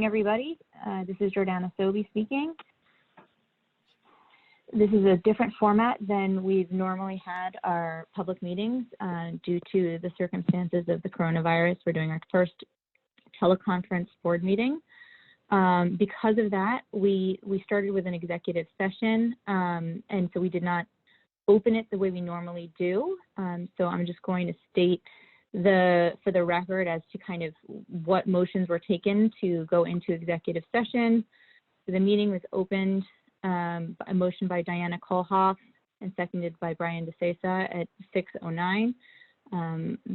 everybody. This is Jordana Sobey speaking. This is a different format than we've normally had our public meetings due to the circumstances of the coronavirus. We're doing our first teleconference board meeting. Because of that, we started with an executive session, and so we did not open it the way we normally do. So I'm just going to state for the record as to kind of what motions were taken to go into executive session. So the meeting was opened, a motion by Diana Kohlhoff and seconded by Brian DeSesa at 6:09.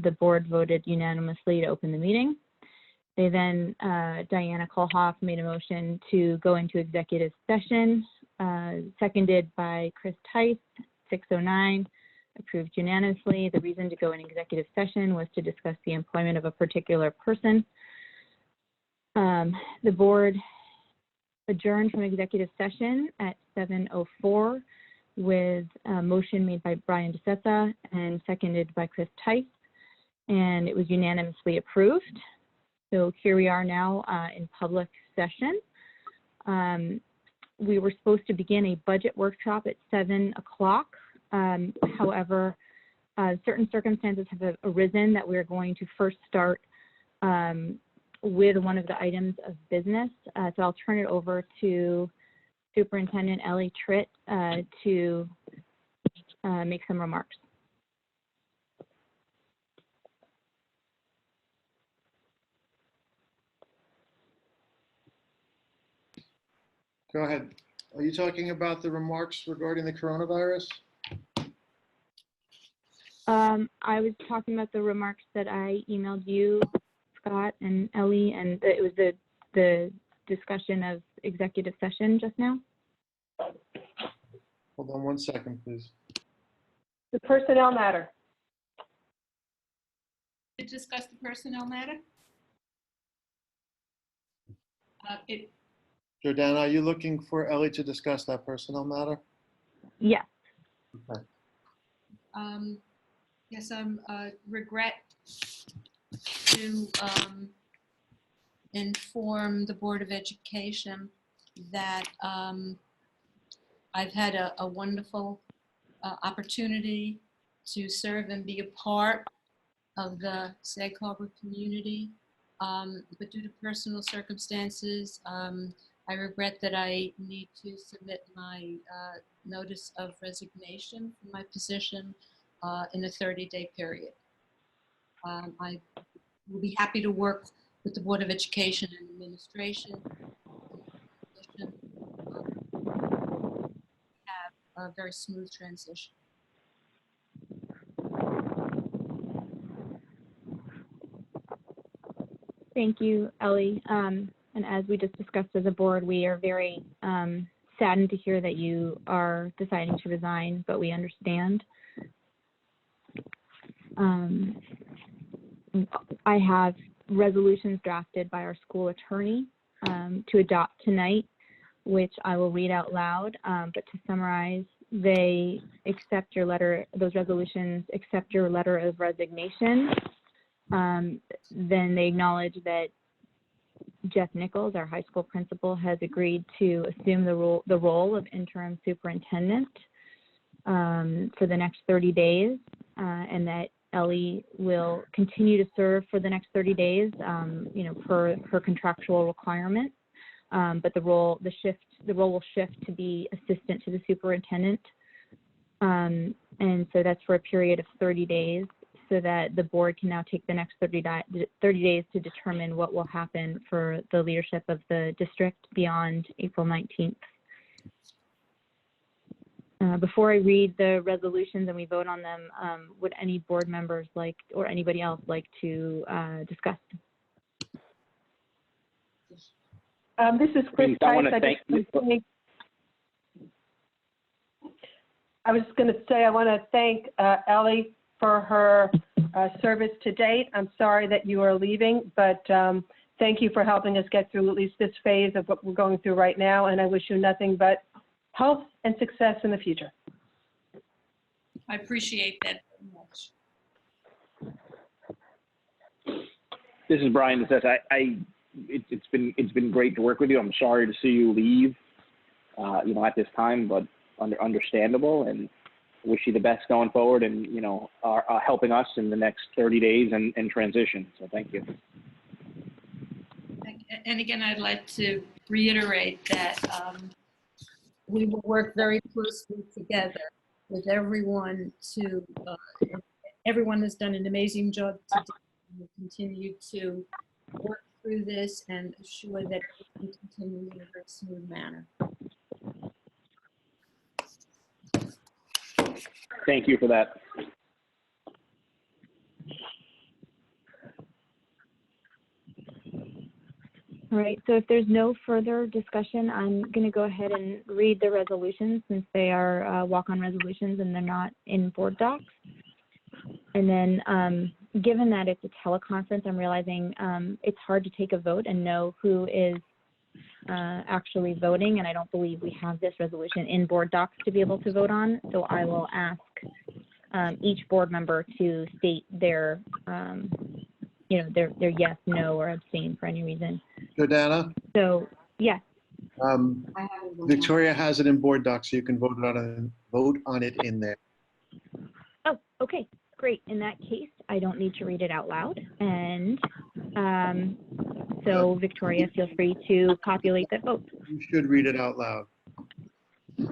The board voted unanimously to open the meeting. They then, Diana Kohlhoff made a motion to go into executive session, seconded by Chris Tice, 6:09. Approved unanimously. The reason to go in executive session was to discuss the employment of a particular person. The board adjourned from executive session at 7:04 with a motion made by Brian DeSesa and seconded by Chris Tice, and it was unanimously approved. So here we are now in public session. We were supposed to begin a budget workshop at 7 o'clock. However, certain circumstances have arisen that we're going to first start with one of the items of business. So I'll turn it over to Superintendent Ellie Tritt to make some remarks. Go ahead. Are you talking about the remarks regarding the coronavirus? I was talking about the remarks that I emailed you, Scott and Ellie, and it was the discussion of executive session just now. Hold on one second, please. The personnel matter. To discuss the personnel matter? Jordana, are you looking for Ellie to discuss that personnel matter? Yes. Okay. Yes, I regret to inform the Board of Education that I've had a wonderful opportunity to serve and be a part of the Sag Harbor community, but due to personal circumstances, I regret that I need to submit my notice of resignation from my position in a 30-day period. I will be happy to work with the Board of Education and Administration. Have a very smooth transition. Thank you, Ellie. And as we just discussed as a board, we are very saddened to hear that you are deciding to resign, but we understand. I have resolutions drafted by our school attorney to adopt tonight, which I will read out loud. But to summarize, they accept your letter, those resolutions accept your letter of resignation. Then they acknowledge that Jeff Nichols, our high school principal, has agreed to assume the role of interim superintendent for the next 30 days, and that Ellie will continue to serve for the next 30 days, per her contractual requirement. But the role will shift to be assistant to the superintendent, and so that's for a period of 30 days. So that the board can now take the next 30 days to determine what will happen for the leadership of the district beyond April 19th. Before I read the resolutions and we vote on them, would any board members or anybody else like to discuss? This is Chris Tice. I was going to say I want to thank Ellie for her service to date. I'm sorry that you are leaving, but thank you for helping us get through at least this phase of what we're going through right now, and I wish you nothing but health and success in the future. I appreciate that very much. This is Brian DeSesa. I it's been great to work with you. I'm sorry to see you leave, at this time, but understandable, and wish you the best going forward, and are helping us in the next 30 days and transition. So thank you. And again, I'd like to reiterate that we will work very closely together with everyone everyone has done an amazing job today. We'll continue to work through this and assure that it can continue in a very smooth manner. Thank you for that. All right, so if there's no further discussion, I'm going to go ahead and read the resolutions since they are walk-on resolutions and they're not in board docs. And then given that it's a teleconference, I'm realizing it's hard to take a vote and know who is actually voting, and I don't believe we have this resolution in board docs to be able to vote on. So I will ask each board member to state their yes, no, or abstain for any reason. Jordana, So yes. Victoria has it in board docs, so you can vote on it in there. Oh, okay, great. In that case, I don't need to read it out loud. And so Victoria, feel free to populate that vote. You should read it out loud.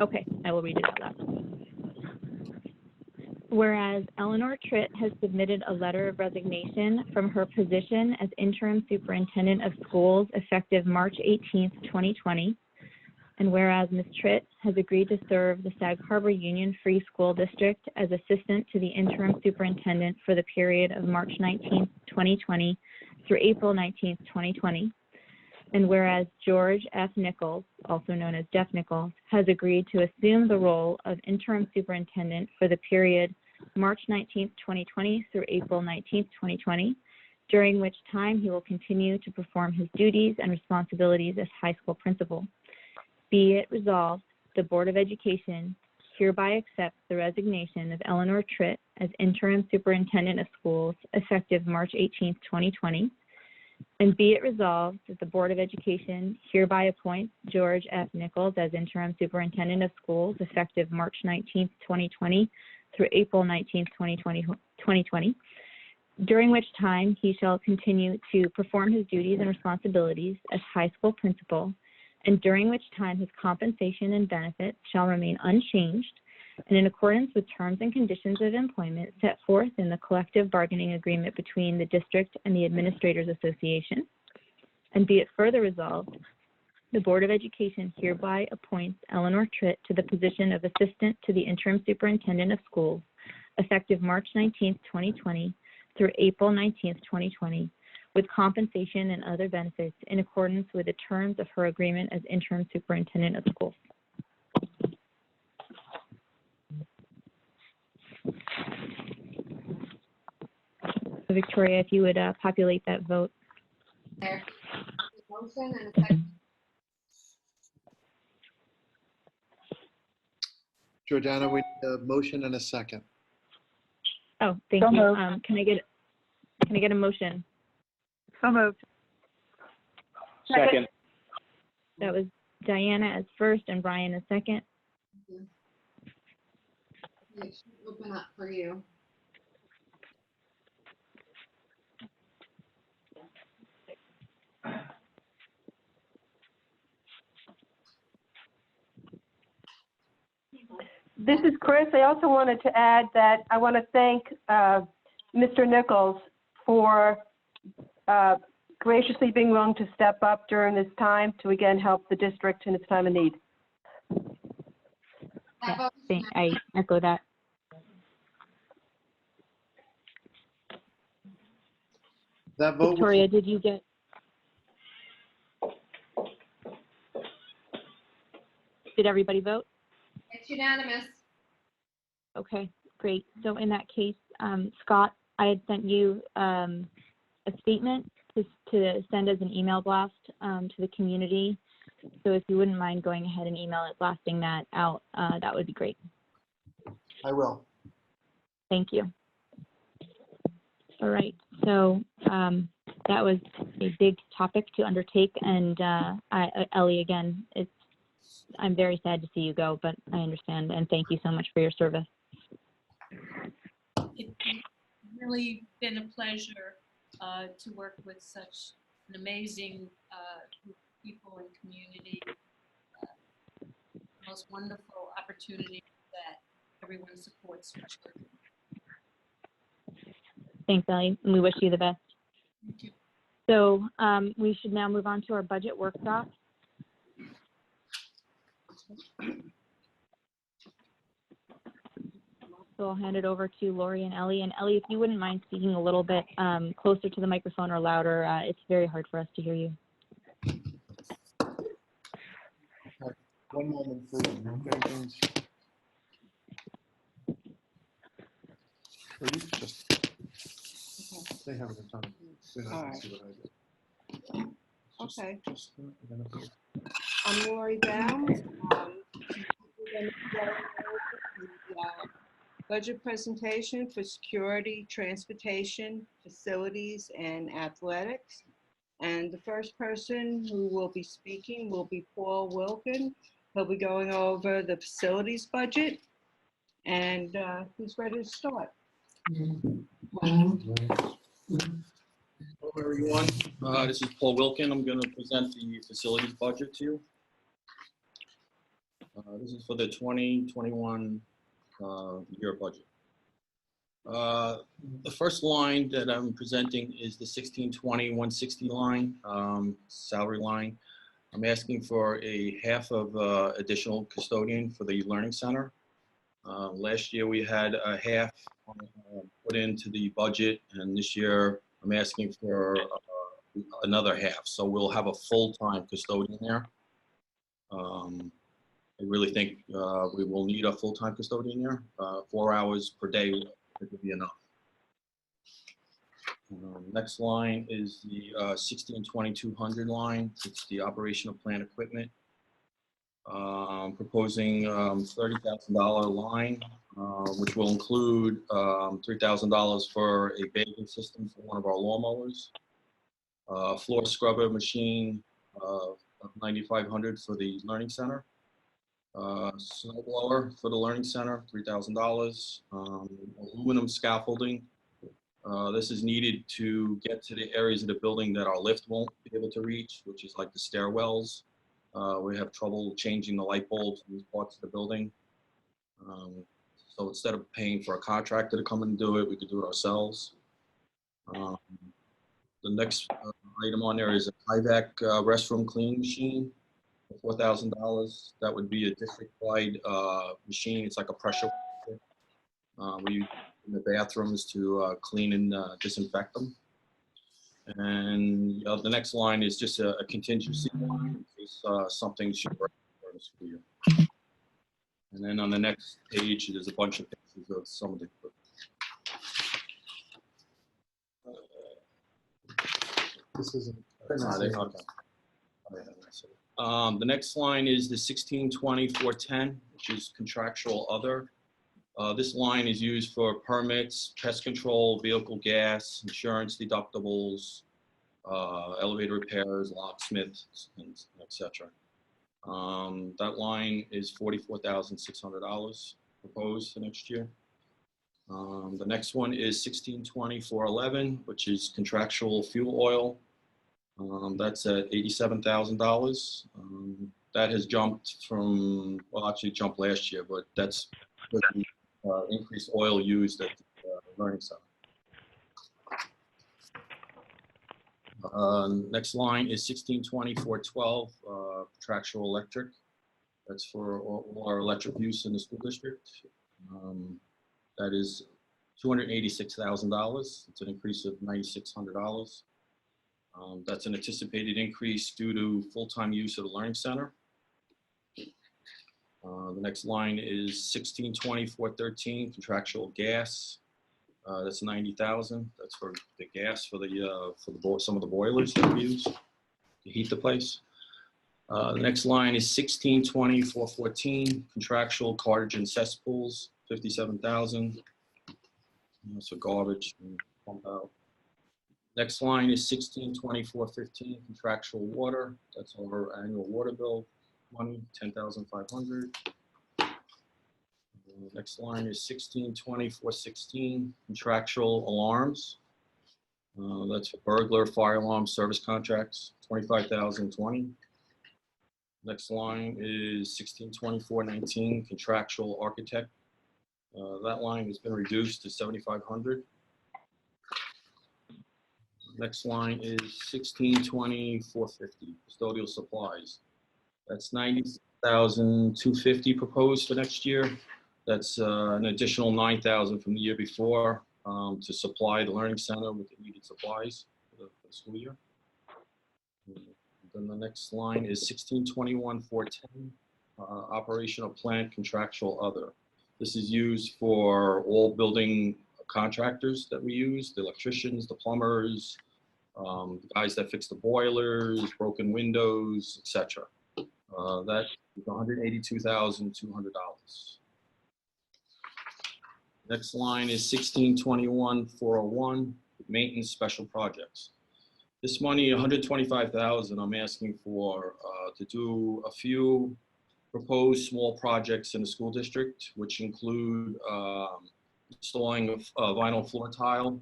Okay, I will read it out loud. Whereas Eleanor Tritt has submitted a letter of resignation from her position as interim superintendent of schools effective March 18th, 2020. And whereas Ms. Tritt has agreed to serve the Sag Harbor Union Free School District as assistant to the interim superintendent for the period of March 19th, 2020 through April 19th, 2020. And whereas George F. Nichols, also known as Jeff Nichols, has agreed to assume the role of interim superintendent for the period March 19th, 2020 through April 19th, 2020, during which time he will continue to perform his duties and responsibilities as high school principal. Be it resolved, the Board of Education hereby accepts the resignation of Eleanor Tritt as interim superintendent of schools effective March 18th, 2020. And be it resolved that the Board of Education hereby appoints George F. Nichols as interim superintendent of schools effective March 19th, 2020 through April 19th, 2020, during which time he shall continue to perform his duties and responsibilities as high school principal, and during which time his compensation and benefits shall remain unchanged and in accordance with terms and conditions of employment set forth in the collective bargaining agreement between the district and the Administrators Association. And be it further resolved, the Board of Education hereby appoints Eleanor Tritt to the position of assistant to the interim superintendent of schools effective March 19th, 2020 through April 19th, 2020, with compensation and other benefits in accordance with the terms of her agreement as interim superintendent of schools. So Victoria, if you would populate that vote. There. Motion and a second. Jordana, we need a motion and a second. Oh, thank So you. moved. Can I get a motion? So moved. Second. That was Diana as first and Brian as second. It should open up for you. This is Chris. I also wanted to add that I want to thank Mr. Nichols for graciously being willing to step up during this time to again help the district in its time of need. That vote- I echo that. That vote, Victoria, did you get? Did everybody vote? It's unanimous. Okay, great. So in that case, Scott, I had sent you a statement to send as an email blast to the community. So if you wouldn't mind going ahead and email it, blasting that out, that would be great. I will. Thank you. All right, so that was a big topic to undertake. And Ellie, again, I'm very sad to see you go, but I understand. And thank you so much for your service. It's really been a pleasure to work with such an amazing group of people and community. Most wonderful opportunity that everyone supports for children. Thanks, Ellie, and we wish you the best. Thank you. So we should now move on to our budget workshop. So I'll hand it over to Lori and Ellie. And Ellie, if you wouldn't mind speaking a little bit closer to the microphone or louder, it's very hard for us to hear you. One moment, please. Or you could just say how it's done. They don't All have to right. see what I did. Okay. Just identify. I'm Lori Downs. We're gonna go over the budget presentation for security, transportation, facilities, and athletics. And the first person who will be speaking will be Paul Wilkin. He'll be going over the facilities budget. And who's ready to start? Hello everyone, this is Paul Wilkin. I'm going to present the facilities budget to you. This is for the 2021 year budget. The first line that I'm presenting is the 1620-160 line, salary line. I'm asking for a half of additional custodian for the Learning Center. Last year we had a half put into the budget, and this year I'm asking for another half. So we'll have a full-time custodian there. I really think we will need a full-time custodian there. 4 hours per day would be enough. Next line is the 1620-200 line. It's the operational plant equipment. Proposing $30,000 line, which will include $3,000 for a bathing system for one of our lawnmowers, floor scrubber machine of $9,500 for the Learning Center, snow blower for the Learning Center, $3,000, aluminum scaffolding. This is needed to get to the areas of the building that our lift won't be able to reach, which is like the stairwells. We have trouble changing the light bulbs in these parts of the building. So instead of paying for a contractor to come and do it, we could do it ourselves. The next item on there is a Tyvek restroom cleaning machine for $4,000. That would be a district-wide machine. It's like a pressure cooker. We use it in the bathrooms to clean and disinfect them. And the next line is just a contingency line in case something should break for the school year. And then on the next page, there's a bunch of pictures of some of the equipment. This isn't. The next line is the 1620-410, which is contractual other. This line is used for permits, pest control, vehicle gas, insurance deductibles, elevator repairs, locksmiths, etc. That line is $44,600 proposed for next year. The next one is 1620-411, which is contractual fuel oil. That's at $87,000. That has jumped from, well, actually jumped last year, but that's with the increased oil used at the Learning Center. Next line is 1620-412, contractual electric. That's for all our electric use in the school district. That is $286,000. It's an increase of $9,600. That's an anticipated increase due to full-time use of the Learning Center. The next line is 1620-413, contractual gas. That's $90,000. That's for the gas for some of the boilers that we use to heat the place. The next line is 1620-414, contractual cartridge and cesspools, $57,000. That's for garbage and pump out. Next line is 162415 contractual water. That's our annual water bill money, 10,500. Next line is 162416 contractual alarms. That's for burglar, fire alarm, service contracts, 25,020. Next line is 162419 contractual architect. That line has been reduced to 7,500. Next line is 162450 custodial supplies. That's 90,250 proposed for next year. That's an additional 9,000 from the year before to supply the Learning Center with the needed supplies for the school year. Then the next line is 1621-410, operational plant contractual other. This is used for all building contractors that we use, the electricians, the plumbers, the guys that fix the boilers, broken windows, etc. That is $182,200. Next line is 1621-401, maintenance special projects. This money, $125,000, I'm asking for to do a few proposed small projects in the school district, which include installing a vinyl floor tile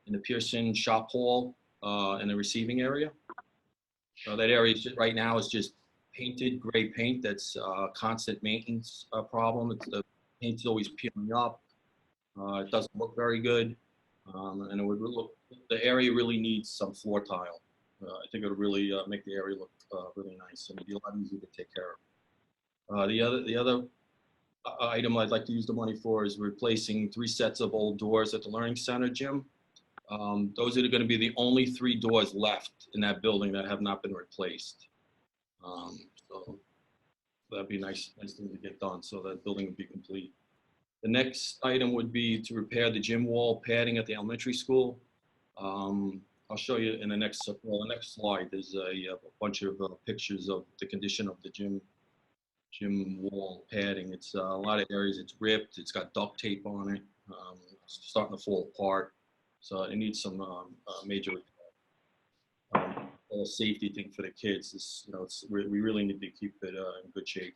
in the Pearson shop hall in the receiving area. That area right now is just painted gray paint. That's a constant maintenance problem. The paint's always peeling up. It doesn't look very good, and it would look. The area really needs some floor tile. I think it would really make the area look really nice and be a lot easier to take care of. The other item I'd like to use the money for is replacing 3 sets of old doors at the Learning Center gym. Those are going to be the only 3 doors left in that building that have not been replaced. So that'd be a nice thing to get done, so that building would be complete. The next item would be to repair the gym wall padding at the elementary school. I'll show you in the next slide. There's a bunch of pictures of the condition of the gym wall padding. It's a lot of areas it's ripped. It's got duct tape on it. It's starting to fall apart. So it needs some major repair. A safety thing for the kids. We really need to keep it in good shape.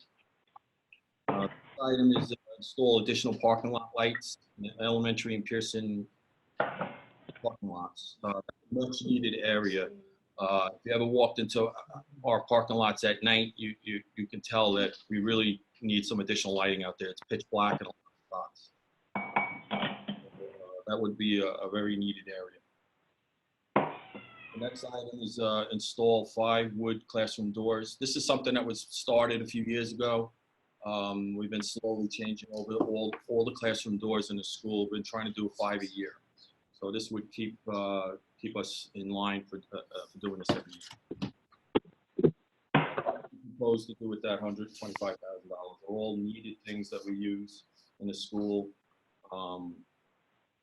The item is install additional parking lot lights in the elementary and Pearson parking lots. Much needed area. If you ever walked into our parking lots at night, you can tell that we really need some additional lighting out there. It's pitch black in a lot of spots. That would be a very needed area. The next item is install 5 wood classroom doors. This is something that was started a few years ago. We've been slowly changing over all the classroom doors in the school. We've been trying to do 5 a year. So this would keep us in line for doing this every year. Proposed to do with that $125,000. They're all needed things that we use in the school.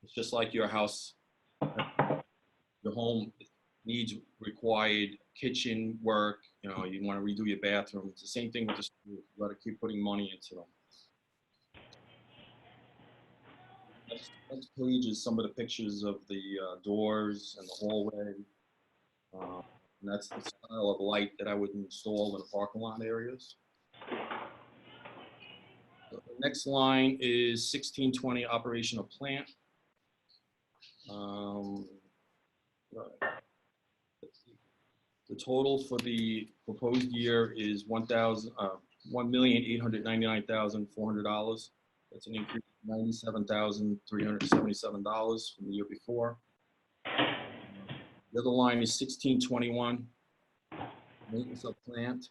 It's just like your house, your home needs required kitchen work. You want to redo your bathroom. It's the same thing with the school. You got to keep putting money into them. Next page is some of the pictures of the doors and the hallway. And that's the style of light that I would install in the parking lot areas. So the next line is 1620 operational plant. The total for the proposed year is $1,899,400. That's an increase of $97,377 from the year before. The other line is 1621, maintenance of plant,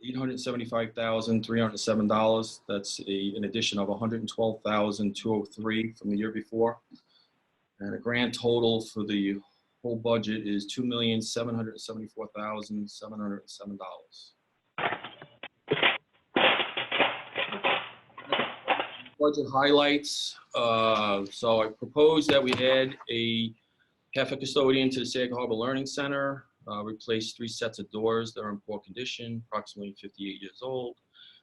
$875,307. That's an addition of $112,203 from the year before. And a grand total for the whole budget is $2,774,707. Budget highlights. So I propose that we add a half a custodian to the Sag Harbor Learning Center, replace 3 sets of doors that are in poor condition, approximately 58 years old,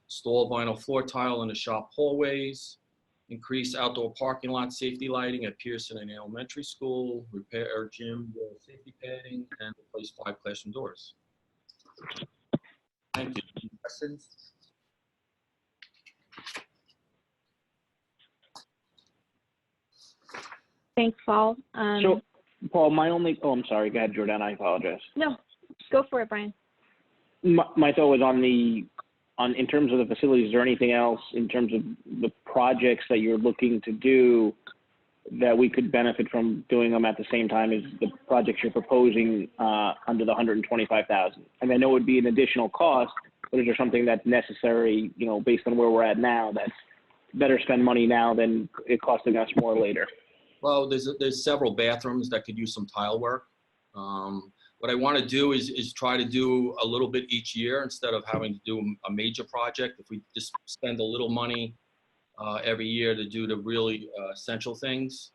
install vinyl floor tile in the shop hallways, increase outdoor parking lot safety lighting at Pearson and Elementary School, repair gym with safety padding, and replace 5 classroom doors. Thank you. Any questions? Thanks, Paul. So, Paul, I'm sorry, go ahead, Jordan, I apologize. No, go for it, Brian. My thought was in terms of the facilities, is there anything else in terms of the projects that you're looking to do that we could benefit from doing them at the same time as the projects you're proposing under the 125,000? I mean, I know it would be an additional cost, but is there something that's necessary, based on where we're at now, that's better spend money now than it costing us more later? Well, there's several bathrooms that could use some tile work. What I want to do is try to do a little bit each year instead of having to do a major project. If we just spend a little money every year to do the really essential things,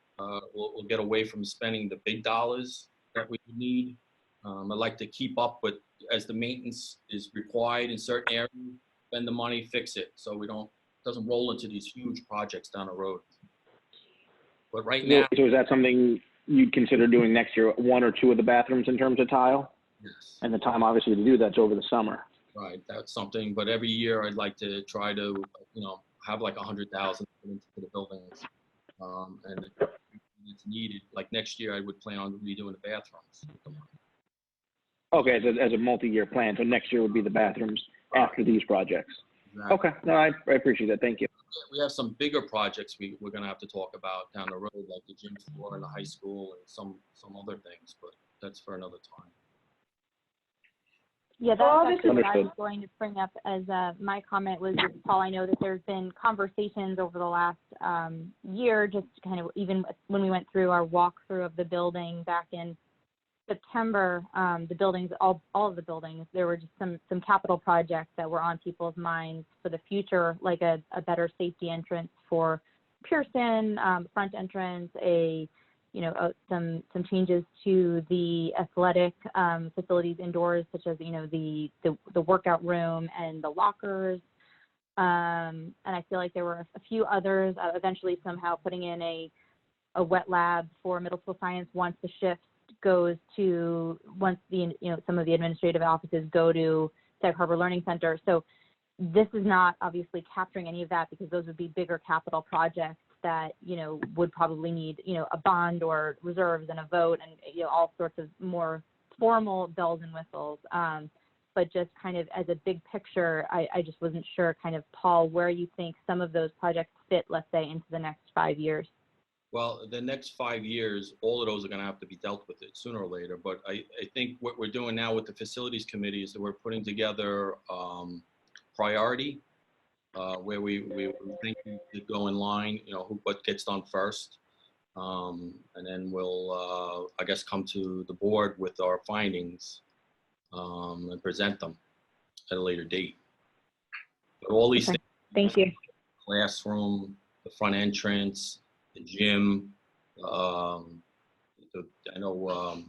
we'll get away from spending the big dollars that we need. I'd like to keep up with, as the maintenance is required in certain areas, spend the money, fix it, so doesn't roll into these huge projects down the road. But right now. So is that something you'd consider doing next year, 1 or 2 of the bathrooms in terms of tile? Yes. And the time obviously to do that's over the summer. Right, that's something, but every year I'd like to try to, have like 100,000 into the buildings. And if it's needed, like next year I would plan on redoing the bathrooms. Okay, as a multi-year plan, so next year would be the bathrooms after these projects. Exactly. Okay, no, I appreciate that, thank you. We have some bigger projects we're gonna have to talk about down the road, like the gym floor in the high school and some other things, but that's for another time. Yeah, Paul, that's this actually is- what I was going to bring up as my comment was, Paul, I know that there's been conversations over the last year, just kind of even when we went through our walkthrough of the building back in September, the buildings, all of the buildings, there were just some capital projects that were on people's minds for the future, like a better safety entrance for Pearson, front entrance, some changes to the athletic facilities indoors, such as the workout room and the lockers. And I feel like there were a few others. Eventually, somehow putting in a wet lab for middle school science once the shift goes to some of the administrative offices go to Sag Harbor Learning Center. So this is not obviously capturing any of that because those would be bigger capital projects that would probably need a bond or reserves and a vote and all sorts of more formal bells and whistles. But just kind of as a big picture, I just wasn't sure, kind of, Paul, where you think some of those projects fit, let's say, into the next 5 years. Well, the next 5 years, all of those are going to have to be dealt with it sooner or later. But I think what we're doing now with the facilities committee is that we're putting together priority where we think we should go in line, what gets done first. And then we'll, I guess, come to the board with our findings and present them at a later date. But all these things, Thank you. classroom, the front entrance, the gym. I know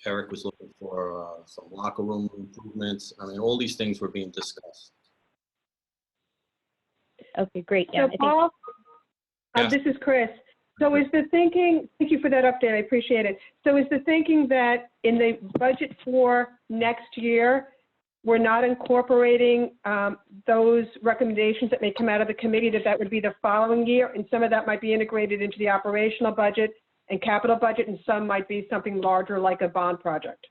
Eric was looking for some locker room improvements. I mean, all these things were being discussed. Okay, great. Yeah, So Paul, Yes. this is Chris. So is the thinking, thank you for that update, I appreciate it. So is the thinking that in the budget for next year, we're not incorporating those recommendations that may come out of the committee, that would be the following year, and some of that might be integrated into the operational budget and capital budget, and some might be something larger like a bond project?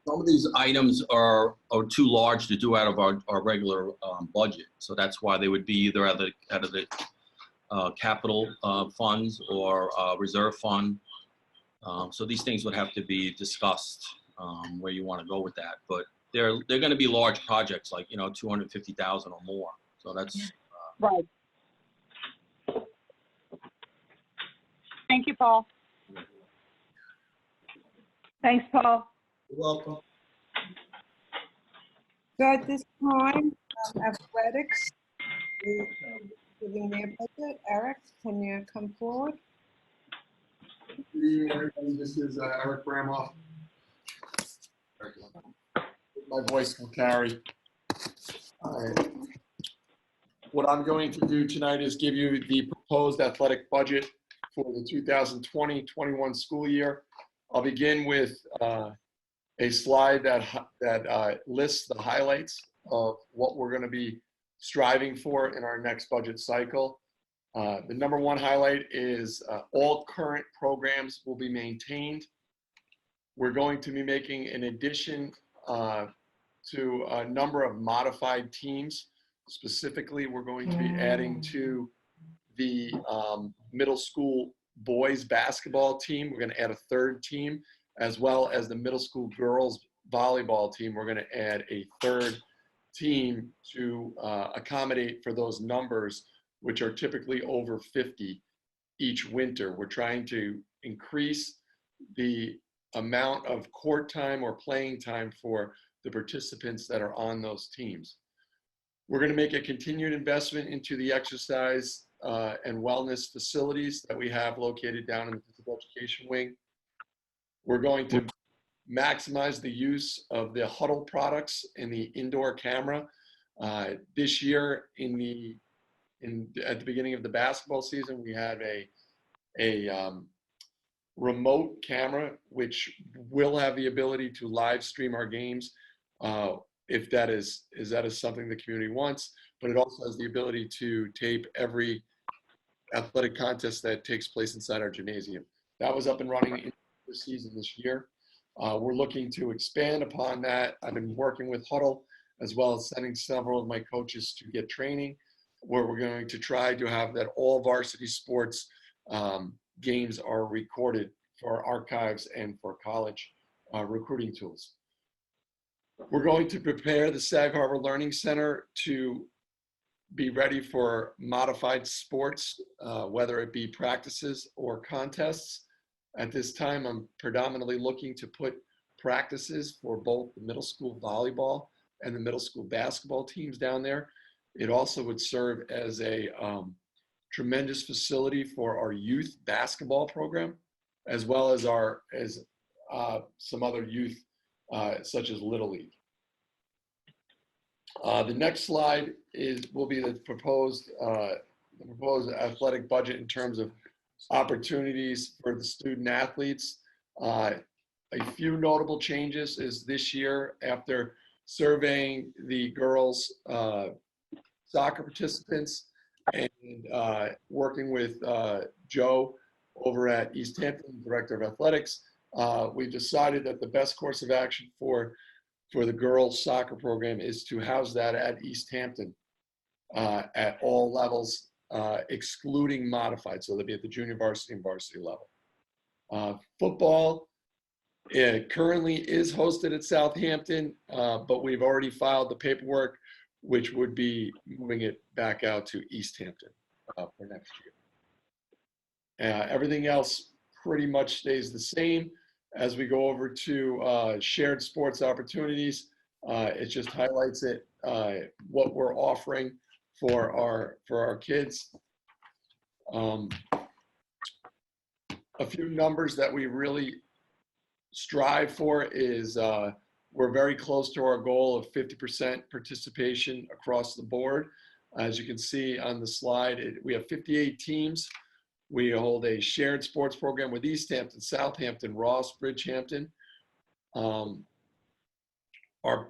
Some of these items are too large to do out of our regular budget. So that's why they would be either out of the capital funds or reserve fund. So these things would have to be discussed where you want to go with that. But they're going to be large projects, like 250,000 or more. So that's Right. Thank you, Paul. Thanks, Paul. You're welcome. So at this time, athletics is giving their budget. Eric, can you come forward? Good evening, everybody. This is Eric Bramoff. My voice will carry. All right. what I'm going to do tonight is give you the proposed athletic budget for the 2020-21 school year. I'll begin with a slide that lists the highlights of what we're going to be striving for in our next budget cycle. The number one highlight is all current programs will be maintained. We're going to be making an addition to a number of modified teams. Specifically, we're going to be adding to the middle school boys basketball team. We're going to add a third team, as well as the middle school girls volleyball team. We're going to add a third team to accommodate for those numbers, which are typically over 50 each winter. We're trying to increase the amount of court time or playing time for the participants that are on those teams. We're going to make a continued investment into the exercise and wellness facilities that we have located down in the physical education wing. We're going to maximize the use of the huddle products in the indoor camera. This year, at the beginning of the basketball season, we had a remote camera, which will have the ability to live stream our games if that is something the community wants, but it also has the ability to tape every athletic contest that takes place inside our gymnasium. That was up and running in the season this year. We're looking to expand upon that. I've been working with Huddle as well as sending several of my coaches to get training, where we're going to try to have that all varsity sports games are recorded for archives and for college recruiting tools. We're going to prepare the Sag Harbor Learning Center to be ready for modified sports, whether it be practices or contests. At this time, I'm predominantly looking to put practices for both the middle school volleyball and the middle school basketball teams down there. It also would serve as a tremendous facility for our youth basketball program, as well as some other youth such as Little League. The next slide will be the proposed athletic budget in terms of opportunities for the student athletes. A few notable changes is this year, after surveying the girls' soccer participants and working with Joe over at East Hampton, Director of Athletics, we decided that the best course of action for the girls' soccer program is to house that at East Hampton at all levels, excluding modified. So they'll be at the junior varsity and varsity level. Football currently is hosted at Southampton, but we've already filed the paperwork, which would be moving it back out to East Hampton for next year. Everything else pretty much stays the same. As we go over to shared sports opportunities, it just highlights what we're offering for our kids. A few numbers that we really strive for is we're very close to our goal of 50% participation across the board. As you can see on the slide, we have 58 teams. We hold a shared sports program with East Hampton, Southampton, Ross, Bridgehampton. Our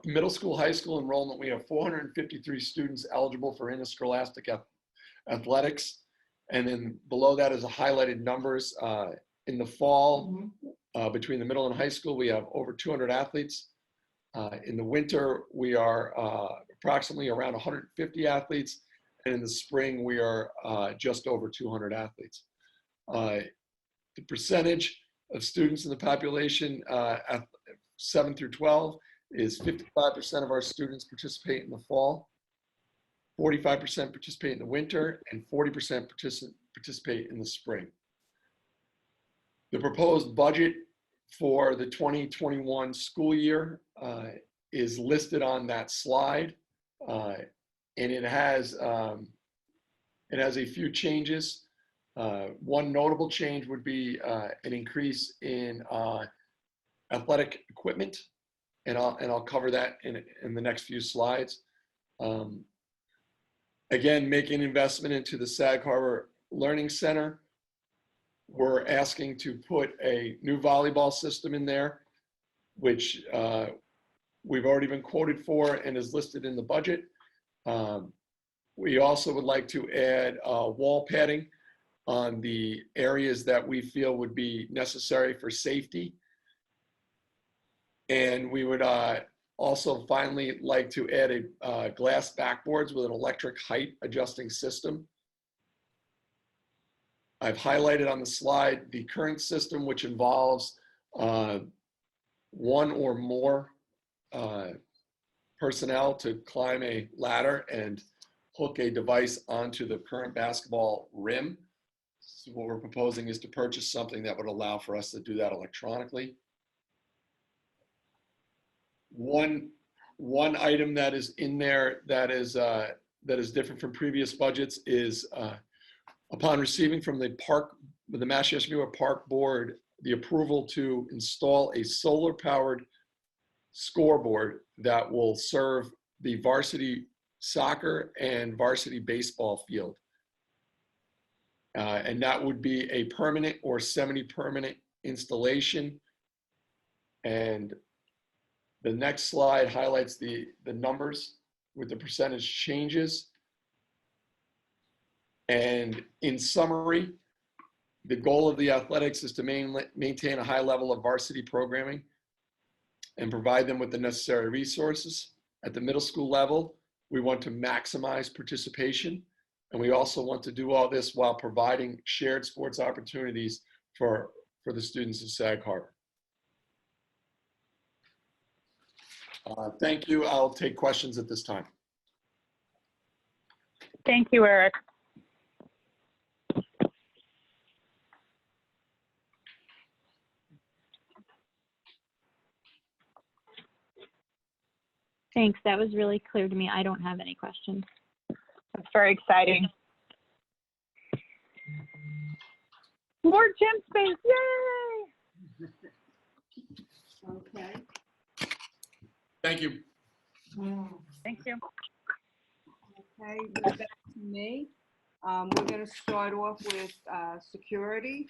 middle school, high school enrollment, we have 453 students eligible for interscholastic athletics. And then below that is a highlighted numbers. In the fall, between the middle and high school, we have over 200 athletes. In the winter, we are approximately around 150 athletes. And in the spring, we are just over 200 athletes. The percentage of students in the population at 7 through 12 is 55% of our students participate in the fall, 45% participate in the winter, and 40% participate in the spring. The proposed budget for the 2021 school year is listed on that slide, and it has a few changes. One notable change would be an increase in athletic equipment, and I'll cover that in the next few slides. Again, making an investment into the Sag Harbor Learning Center. We're asking to put a new volleyball system in there, which we've already been quoted for and is listed in the budget. We also would like to add wall padding on the areas that we feel would be necessary for safety. And we would also finally like to add a glass backboards with an electric height adjusting system. I've highlighted on the slide the current system, which involves one or more personnel to climb a ladder and hook a device onto the current basketball rim. So what we're proposing is to purchase something that would allow for us to do that electronically. One item that is in there that is different from previous budgets is upon receiving from the Massachusetts Park Board the approval to install a solar-powered scoreboard that will serve the varsity soccer and varsity baseball field. And that would be a permanent or semi-permanent installation. And the next slide highlights the numbers with the percentage changes. And in summary, the goal of the athletics is to maintain a high level of varsity programming and provide them with the necessary resources. At the middle school level, we want to maximize participation. And we also want to do all this while providing shared sports opportunities for the students of Sag Harbor. Thank you. I'll take questions at this time. Thank you, Eric. Thanks. That was really clear to me. I don't have any questions. That's very exciting. More gym space, yay! Okay. Thank you. Thank you. Okay, back to me. We're going to start off with security.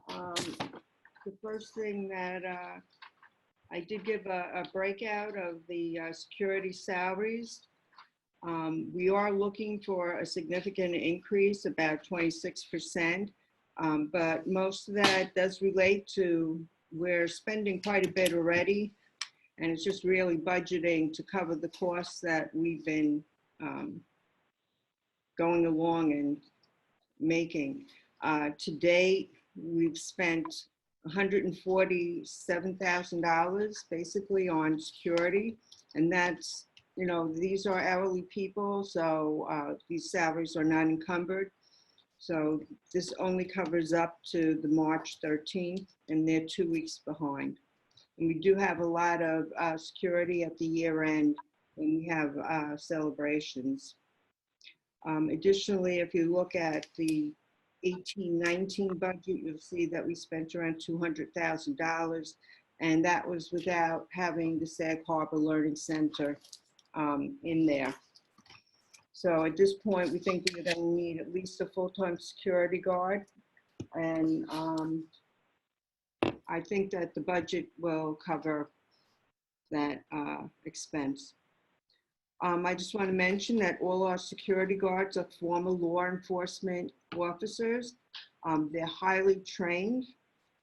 The first thing that I did give a breakout of the security salaries. We are looking for a significant increase, about 26%, but most of that does relate to we're spending quite a bit already, and it's just really budgeting to cover the costs that we've been going along and making. To date, we've spent $147,000 basically on security, and that's, you know, these are hourly people, so these salaries are not encumbered. So this only covers up to the March 13th, and they're 2 weeks behind. And we do have a lot of security at the year end when we have celebrations. Additionally, if you look at the 18-19 budget, you'll see that we spent around $200,000, and that was without having the Sag Harbor Learning Center in there. So at this point, we think we're going to need at least a full-time security guard, and I think that the budget will cover that expense. I just want to mention that all our security guards are former law enforcement officers. They're highly trained.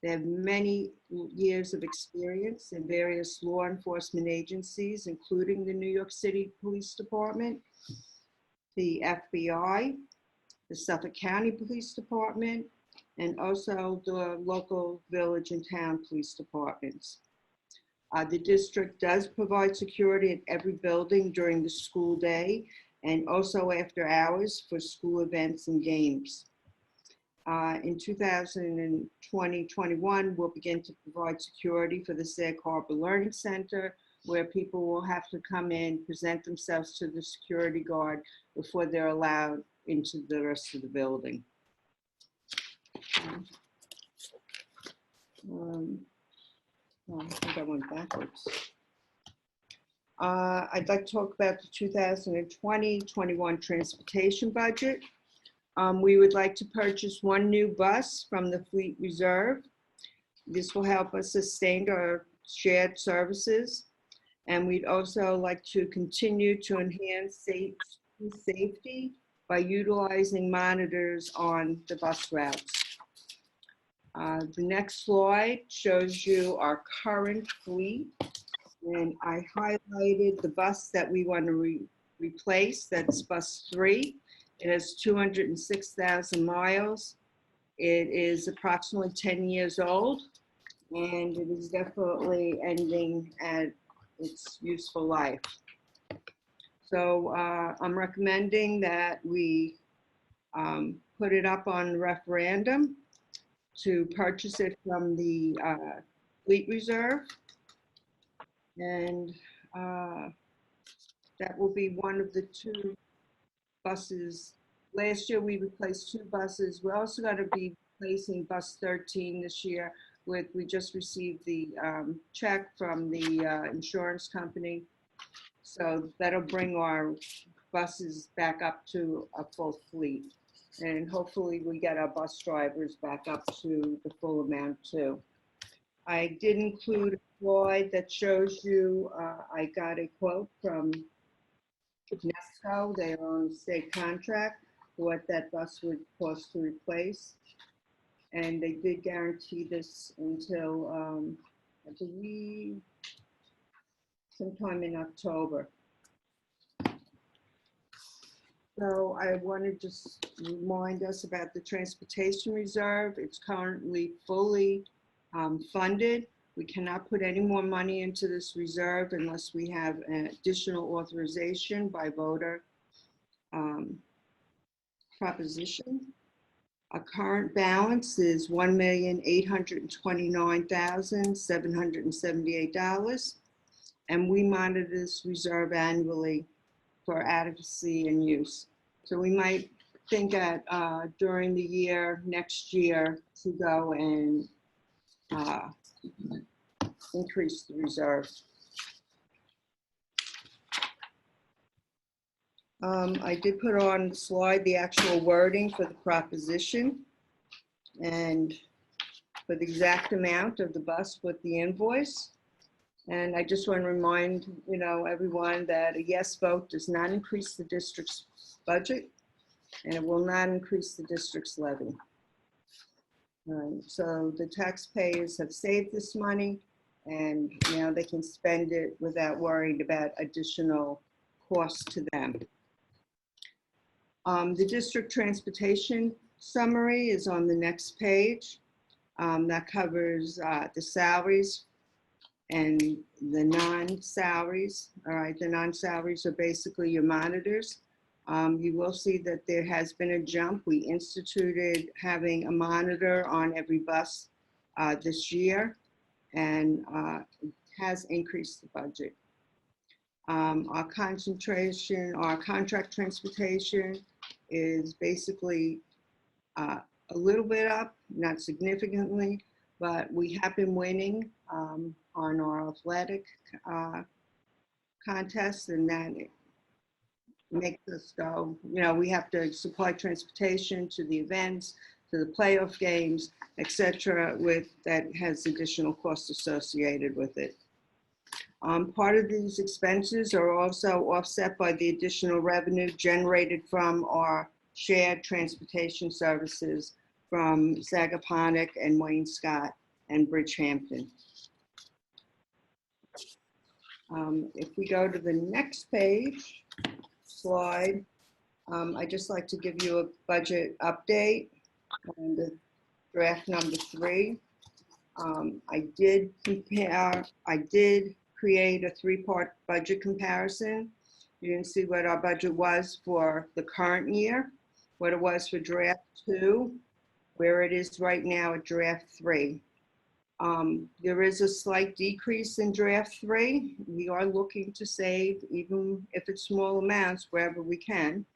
They have many years of experience in various law enforcement agencies, including the New York City Police Department, the FBI, the Suffolk County Police Department, and also the local village and town police departments. The district does provide security at every building during the school day and also after hours for school events and games. In 2020-21, we'll begin to provide security for the Sag Harbor Learning Center, where people will have to come in, present themselves to the security guard before they're allowed into the rest of the building. I think I went backwards. I'd like to talk about the 2020-21 transportation budget. We would like to purchase one new bus from the Fleet Reserve. This will help us sustain our shared services. And we'd also like to continue to enhance safety by utilizing monitors on the bus routes. The next slide shows you our current fleet. And I highlighted the bus that we want to replace. That's bus 3. It has 206,000 miles. It is approximately 10 years old, and it is definitely ending at its useful life. So I'm recommending that we put it up on referendum to purchase it from the Fleet Reserve. And that will be one of the 2 buses. Last year we replaced 2 buses. We're also going to be replacing bus 13 this year. We just received the check from the insurance company. So that'll bring our buses back up to a full fleet. And hopefully we get our bus drivers back up to the full amount too. I did include a slide that shows you, I got a quote from NESCO. They are on state contract, what that bus would cost to replace. And they did guarantee this until, I believe, sometime in October. So I want to just remind us about the transportation reserve. It's currently fully funded. We cannot put any more money into this reserve unless we have an additional authorization by voter proposition. Our current balance is $1,829,778, and we monitor this reserve annually for adequacy and use. So we might think at during the year, next year, to go and increase the reserve. I did put on the slide the actual wording for the proposition and for the exact amount of the bus with the invoice. And I just want to remind, everyone that a yes vote does not increase the district's budget, and it will not increase the district's levy. So the taxpayers have saved this money, and now they can spend it without worrying about additional costs to them. The district transportation summary is on the next page. That covers the salaries and the non-salaries. All right, the non-salaries are basically your monitors. You will see that there has been a jump. We instituted having a monitor on every bus this year, and it has increased the budget. Our concentration, our contract transportation is basically a little bit up, not significantly, but we have been winning on our athletic contests, and that makes us go, we have to supply transportation to the events, to the playoff games, etc., that has additional costs associated with it. Part of these expenses are also offset by the additional revenue generated from our shared transportation services from Sagaponack and Wayne Scott and Bridgehampton. If we go to the next page, slide, I'd just like to give you a budget update on the draft number 3. I did create a 3-part budget comparison. You can see what our budget was for the current year, what it was for draft 2, where it is right now at draft 3. There is a slight decrease in draft 3. We are looking to save, even if it's small amounts, wherever we can.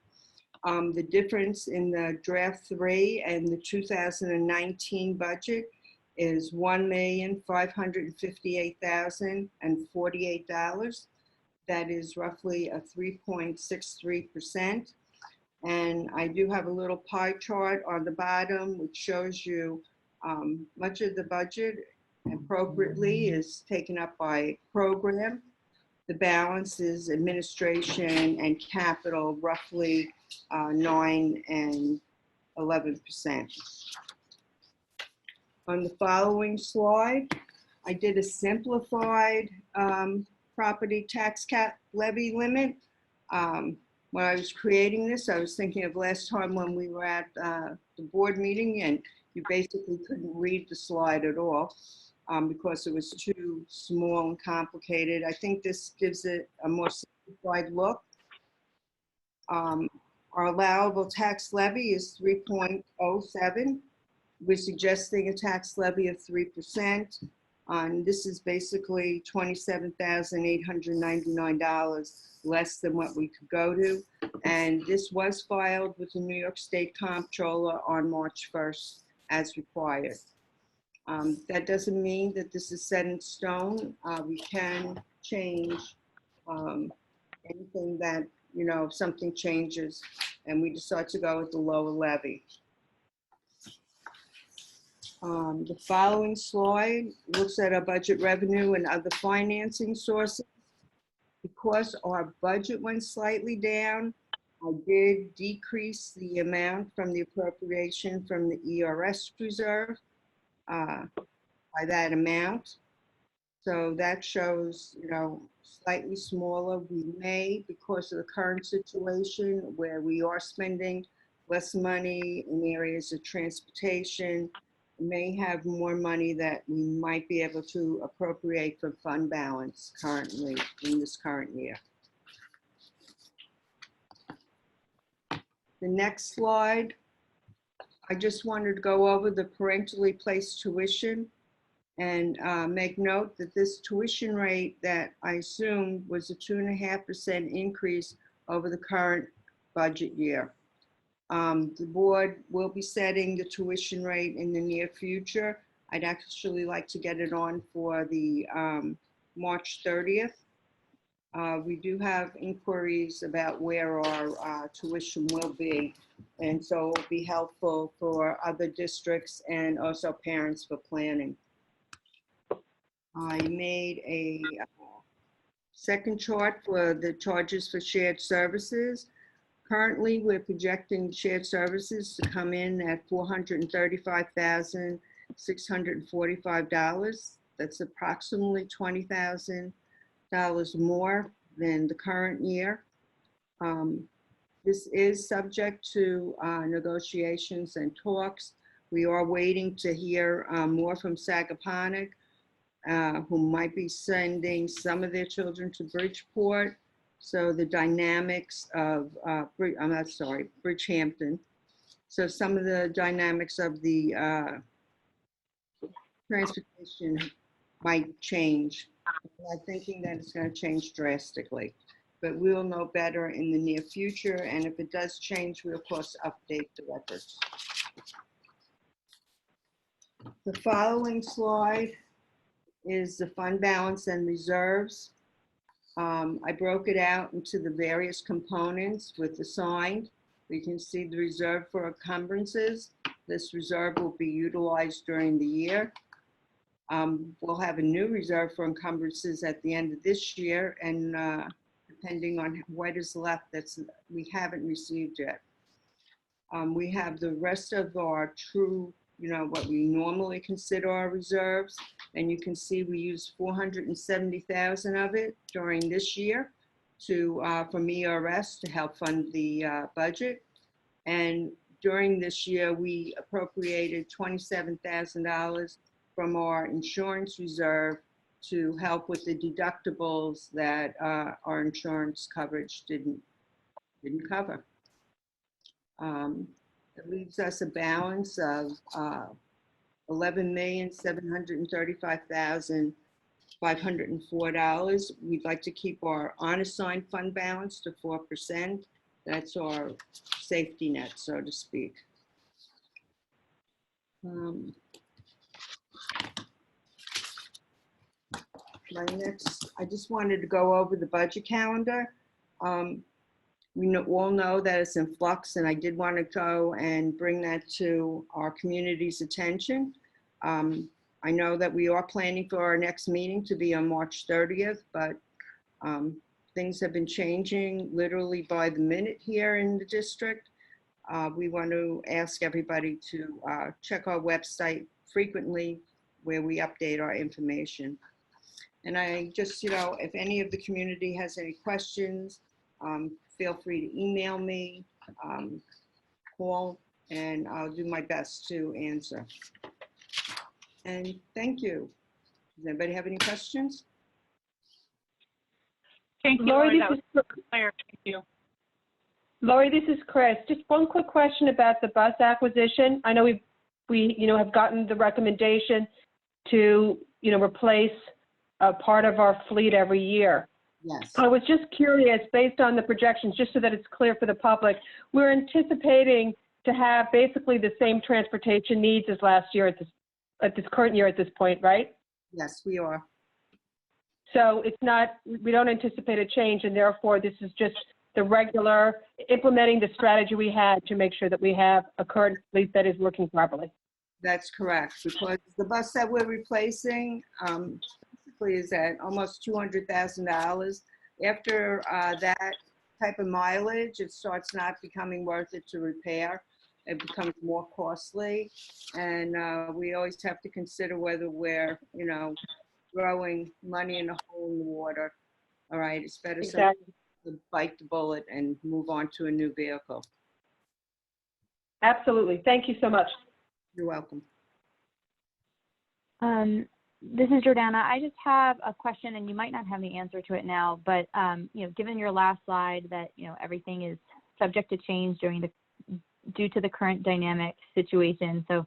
The difference in the draft 3 and the 2019 budget is $1,558,048. that is roughly a 3.63%. And I do have a little pie chart on the bottom, which shows you much of the budget appropriately is taken up by program. The balance is administration and capital, roughly 9 and 11%. On the following slide, I did a simplified property tax cap levy limit. When I was creating this, I was thinking of last time when we were at the board meeting and you basically couldn't read the slide at all because it was too small and complicated. I think this gives it a more simplified look. Our allowable tax levy is 3.07. We're suggesting a tax levy of 3%. This is basically $27,899 less than what we could go to. And this was filed with the New York State Comptroller on March 1st as required. That doesn't mean that this is set in stone. We can change anything that, you know, if something changes and we decide to go with the lower levy. The following slide looks at our budget revenue and other financing sources. Because our budget went slightly down, I did decrease the amount from the appropriation from the ERS reserve by that amount. So that shows, you know, slightly smaller. We may, because of the current situation where we are spending less money in areas of transportation, may have more money that we might be able to appropriate for fund balance currently in this current year. The next slide, I just wanted to go over the parentally placed tuition and make note that this tuition rate that I assumed was a 2.5% increase over the current budget year. The board will be setting the tuition rate in the near future. I'd actually like to get it on for the March 30th. We do have inquiries about where our tuition will be, and so it will be helpful for other districts and also parents for planning. I made a second chart for the charges for shared services. Currently, we're projecting shared services to come in at $435,645. That's approximately $20,000 more than the current year. This is subject to negotiations and talks. We are waiting to hear more from Sag Harbor, who might be sending some of their children to Bridgeport. So the dynamics of, Bridgehampton. So some of the dynamics of the transportation might change. I'm thinking that it's going to change drastically, but we will know better in the near future. And if it does change, we'll of course update the records. The following slide is the fund balance and reserves. I broke it out into the various components with assigned. We can see the reserve for encumbrances. This reserve will be utilized during the year. We'll have a new reserve for encumbrances at the end of this year, and depending on what is left that we haven't received yet. We have the rest of our true, what we normally consider our reserves. And you can see we used $470,000 of it during this year from ERS to help fund the budget. And during this year, we appropriated $27,000 from our insurance reserve to help with the deductibles that our insurance coverage didn't cover. It leaves us a balance of $11,735,504. We'd like to keep our unassigned fund balance to 4%. That's our safety net, so to speak. I just wanted to go over the budget calendar. We all know that it's in flux, and I did want to go and bring that to our community's attention. I know that we are planning for our next meeting to be on March 30th, but things have been changing literally by the minute here in the district. We want to ask everybody to check our website frequently where we update our information. And I just, if any of the community has any questions, feel free to email me, call, and I'll do my best to answer. And thank you. Does anybody have any questions? Thank you, Lori, Lori. That was clear. Thank you. Lori, this is Chris. Just one quick question about the bus acquisition. I know we have gotten the recommendation to, replace a part of our fleet every year. Yes. I was just curious, based on the projections, just so that it's clear for the public, we're anticipating to have basically the same transportation needs as last year at this current year at this point, right? Yes, we are. So we don't anticipate a change, and therefore this is just the regular implementing the strategy we had to make sure that we have a current fleet that is working properly. That's correct, because the bus that we're replacing basically is at almost $200,000. After that type of mileage, it starts not becoming worth it to repair. It becomes more costly, and we always have to consider whether we're, throwing money in a hole in the water. All right, it's better Exactly. to bite the bullet and move on to a new vehicle. Absolutely. Thank you so much. You're welcome. This is Jordana. I just have a question, and you might not have the answer to it now, but given your last slide that everything is subject to change due to the current dynamic situation. So,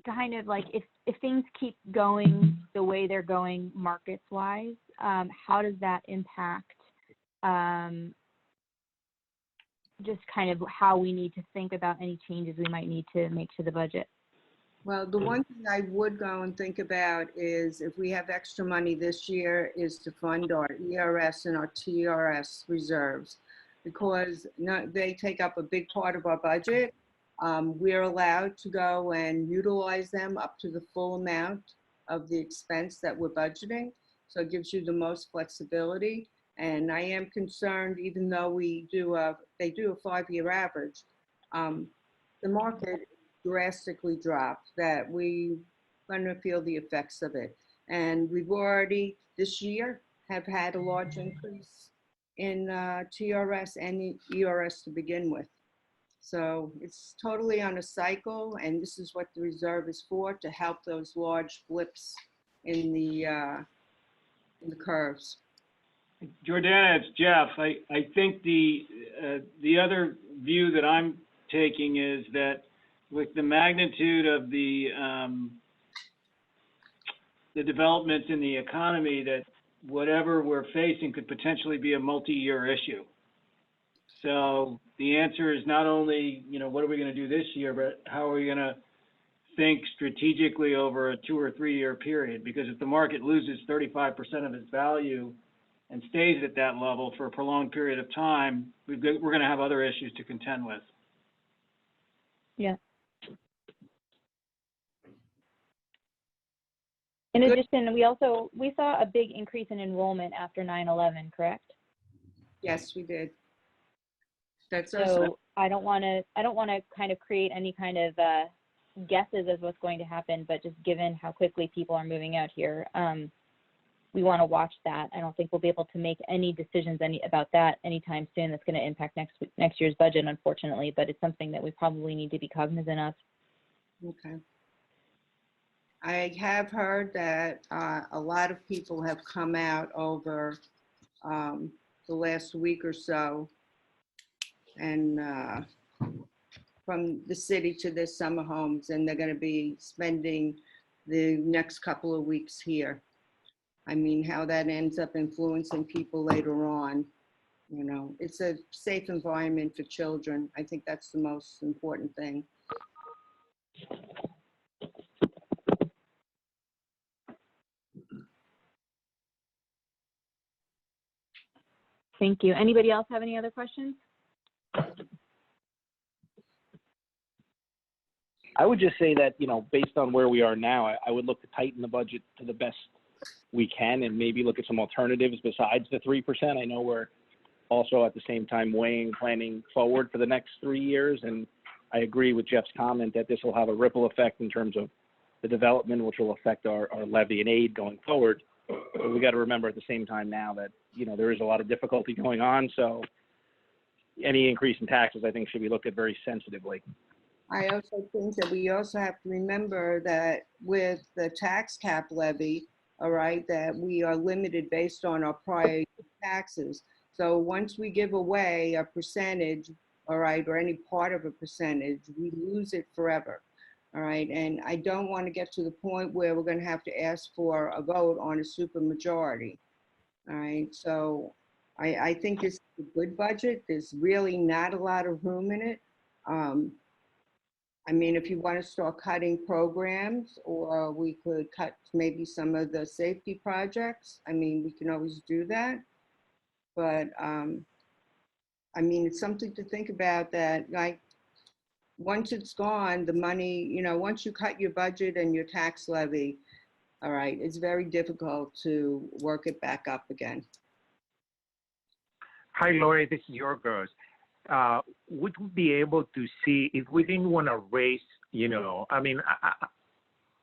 kind of like if things keep going the way they're going markets-wise, how does that impact just kind of how we need to think about any changes we might need to make to the budget? Well, the one thing I would go and think about is if we have extra money this year is to fund our ERS and our TRS reserves, because they take up a big part of our budget. We're allowed to go and utilize them up to the full amount of the expense that we're budgeting. So it gives you the most flexibility. And I am concerned, even though they do a 5-year average, the market drastically dropped, that we're going to feel the effects of it. And we've already this year have had a large increase in TRS and ERS to begin with. So it's totally on a cycle, and this is what the reserve is for, to help those large blips in the curves. Jordana, it's Jeff. I think the other view that I'm taking is that with the magnitude of the developments in the economy, that whatever we're facing could potentially be a multi-year issue. So the answer is not only, what are we going to do this year, but how are we going to think strategically over a 2 or 3 year period? Because if the market loses 35% of its value and stays at that level for a prolonged period of time, we're going to have other issues to contend with. Yeah. In addition, we saw a big increase in enrollment after 9/11, correct? Yes, we did. That's so I don't want to kind of create any kind of guesses as what's going to happen, but just given how quickly people are moving out here, we want to watch that. I don't think we'll be able to make any decisions about that anytime soon. That's going to impact next year's budget, unfortunately, but it's something that we probably need to be cognizant of. Okay. I have heard that a lot of people have come out over the last week or so, and from the city to their summer homes, and they're going to be spending the next couple of weeks here. I mean, how that ends up influencing people later on, it's a safe environment for children. I think that's the most important thing. Thank you. Anybody else have any other questions? I would just say that, you know, based on where we are now, I would look to tighten the budget to the best we can and maybe look at some alternatives besides the 3%. I know we're also at the same time weighing planning forward for the next 3 years. And I agree with Jeff's comment that this will have a ripple effect in terms of the development, which will affect our levy and aid going forward. But we got to remember at the same time now that, you know, there is a lot of difficulty going on. So any increase in taxes, I think, should be looked at very sensitively. I also think that we also have to remember that with the tax cap levy, all right, that we are limited based on our prior taxes. So once we give away a percentage, all right, or any part of a percentage, we lose it forever. All right, and I don't want to get to the point where we're going to have to ask for a vote on a supermajority. All right, so I think this is a good budget. There's really not a lot of room in it. I mean, if you want to start cutting programs, or we could cut maybe some of the safety projects, I mean, we can always do that. But I mean, it's something to think about that, like, once it's gone, the money, you know, once you cut your budget and your tax levy, all right, it's very difficult to work it back up again. Hi, Lori, this is Yorgos. Would we be able to see if we didn't want to raise, you know, I mean,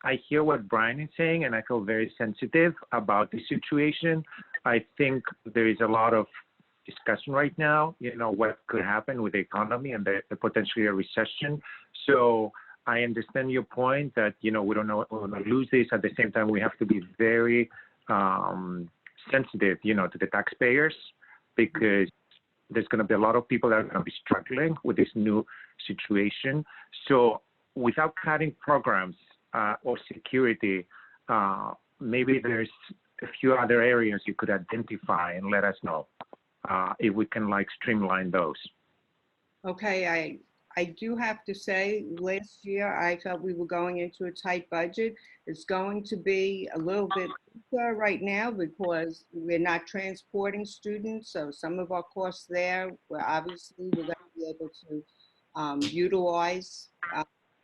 I hear what Brian is saying, and I feel very sensitive about the situation. I think there is a lot of discussion right now, you know, what could happen with the economy and the potentially a recession. So I understand your point that, you know, we don't want to lose this. At the same time, we have to be very sensitive, you know, to the taxpayers, because there's going to be a lot of people that are going to be struggling with this new situation. So without cutting programs or security, maybe there's a few other areas you could identify and let us know if we can like streamline those. Okay, I do have to say, last year I felt we were going into a tight budget. It's going to be a little bit weaker right now because we're not transporting students. So some of our costs there, we're going to be able to utilize,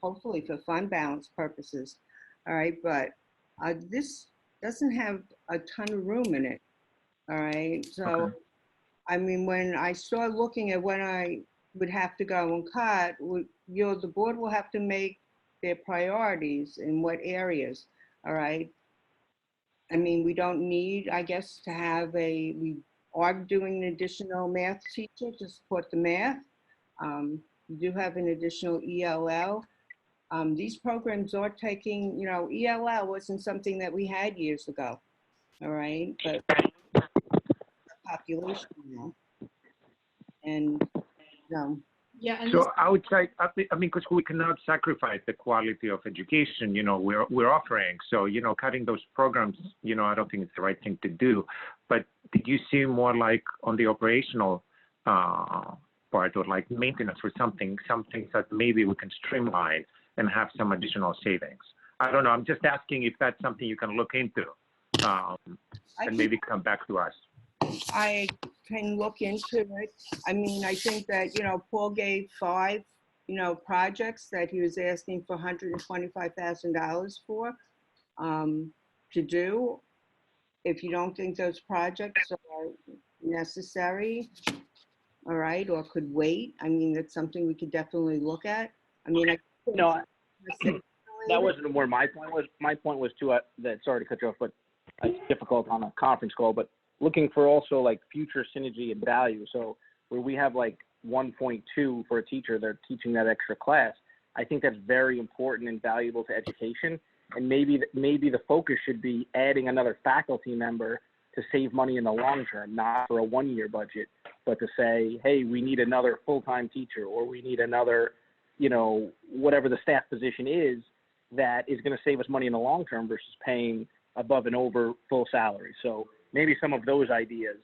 hopefully for fund balance purposes. All right, but this doesn't have a ton of room in it. All right, so okay. I mean, when I start looking at when I would have to go and cut, the board will have to make their priorities in what areas, all right? I mean, we don't need, I guess, to have we are doing an additional math teacher to support the math. We do have an additional ELL. These programs are taking, you know, ELL wasn't something that we had years ago, all right? But population now. And yeah. And so I would say, I mean, because we cannot sacrifice the quality of education, you know, we're offering. So, you know, cutting those programs, you know, I don't think it's the right thing to do. But did you see more like on the operational part, or like maintenance or some things that maybe we can streamline and have some additional savings? I don't know. I'm just asking if that's something you can look into and maybe come back to us. I can look into it. I mean, I think that, you know, Paul gave 5, you know, projects that he was asking for $125,000 for to do. If you don't think those projects are necessary, all right, or could wait, I mean, that's something we could definitely look at. I mean, that wasn't where my point was. My point was that, sorry to cut you off, but it's difficult on a conference call, but looking for also like future synergy and value. So where we have like 1.2 for a teacher, they're teaching that extra class. I think that's very important and valuable to education. And maybe the focus should be adding another faculty member to save money in the long term, not for a 1-year budget, but to say, hey, we need another full-time teacher, or we need another, you know, whatever the staff position is that is going to save us money in the long term versus paying above and over full salary. So maybe some of those ideas,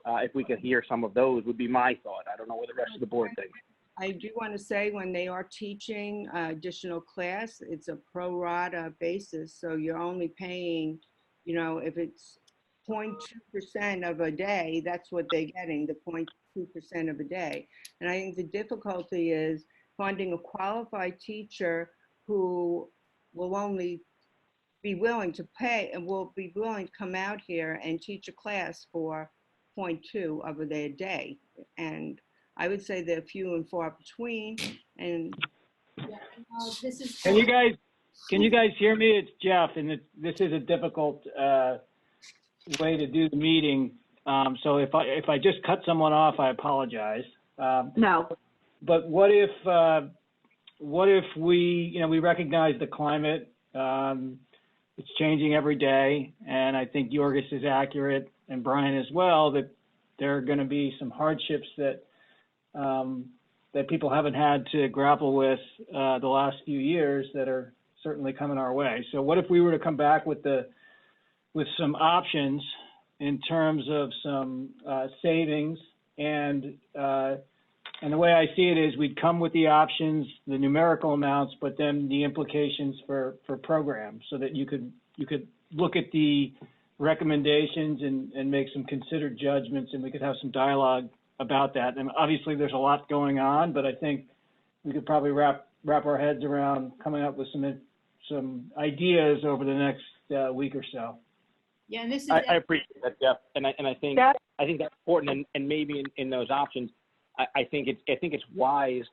if we could hear some of those, would be my thought. I don't know what the rest of the board thinks. I do want to say, when they are teaching additional class, it's a pro rata basis. So you're only paying, you know, if it's 0.2% of a day, that's what they're getting, the 0.2% of a day. And I think the difficulty is finding a qualified teacher who will only be willing to pay and will be willing to come out here and teach a class for 0.2 of a day. And I would say they're few and far between. And This is. Can you guys hear me? It's Jeff, and this is a difficult way to do the meeting. So if I just cut someone off, I apologize. No. But what if we recognize the climate? It's changing every day, and I think Yorgos is accurate, and Brian as well, that there are going to be some hardships that people haven't had to grapple with the last few years that are certainly coming our way. So what if we were to come back with some options in terms of some savings, and the way I see it is we'd come with the options, the numerical amounts, but then the implications for programs, so that you could look at the recommendations and make some considered judgments, and we could have some dialogue about that. And obviously there's a lot going on, but I think we could probably wrap our heads around coming up with some ideas over the next week or so. Yeah, and this is. I appreciate that, Jeff, and I think that's important, and maybe in those options, I think it's wise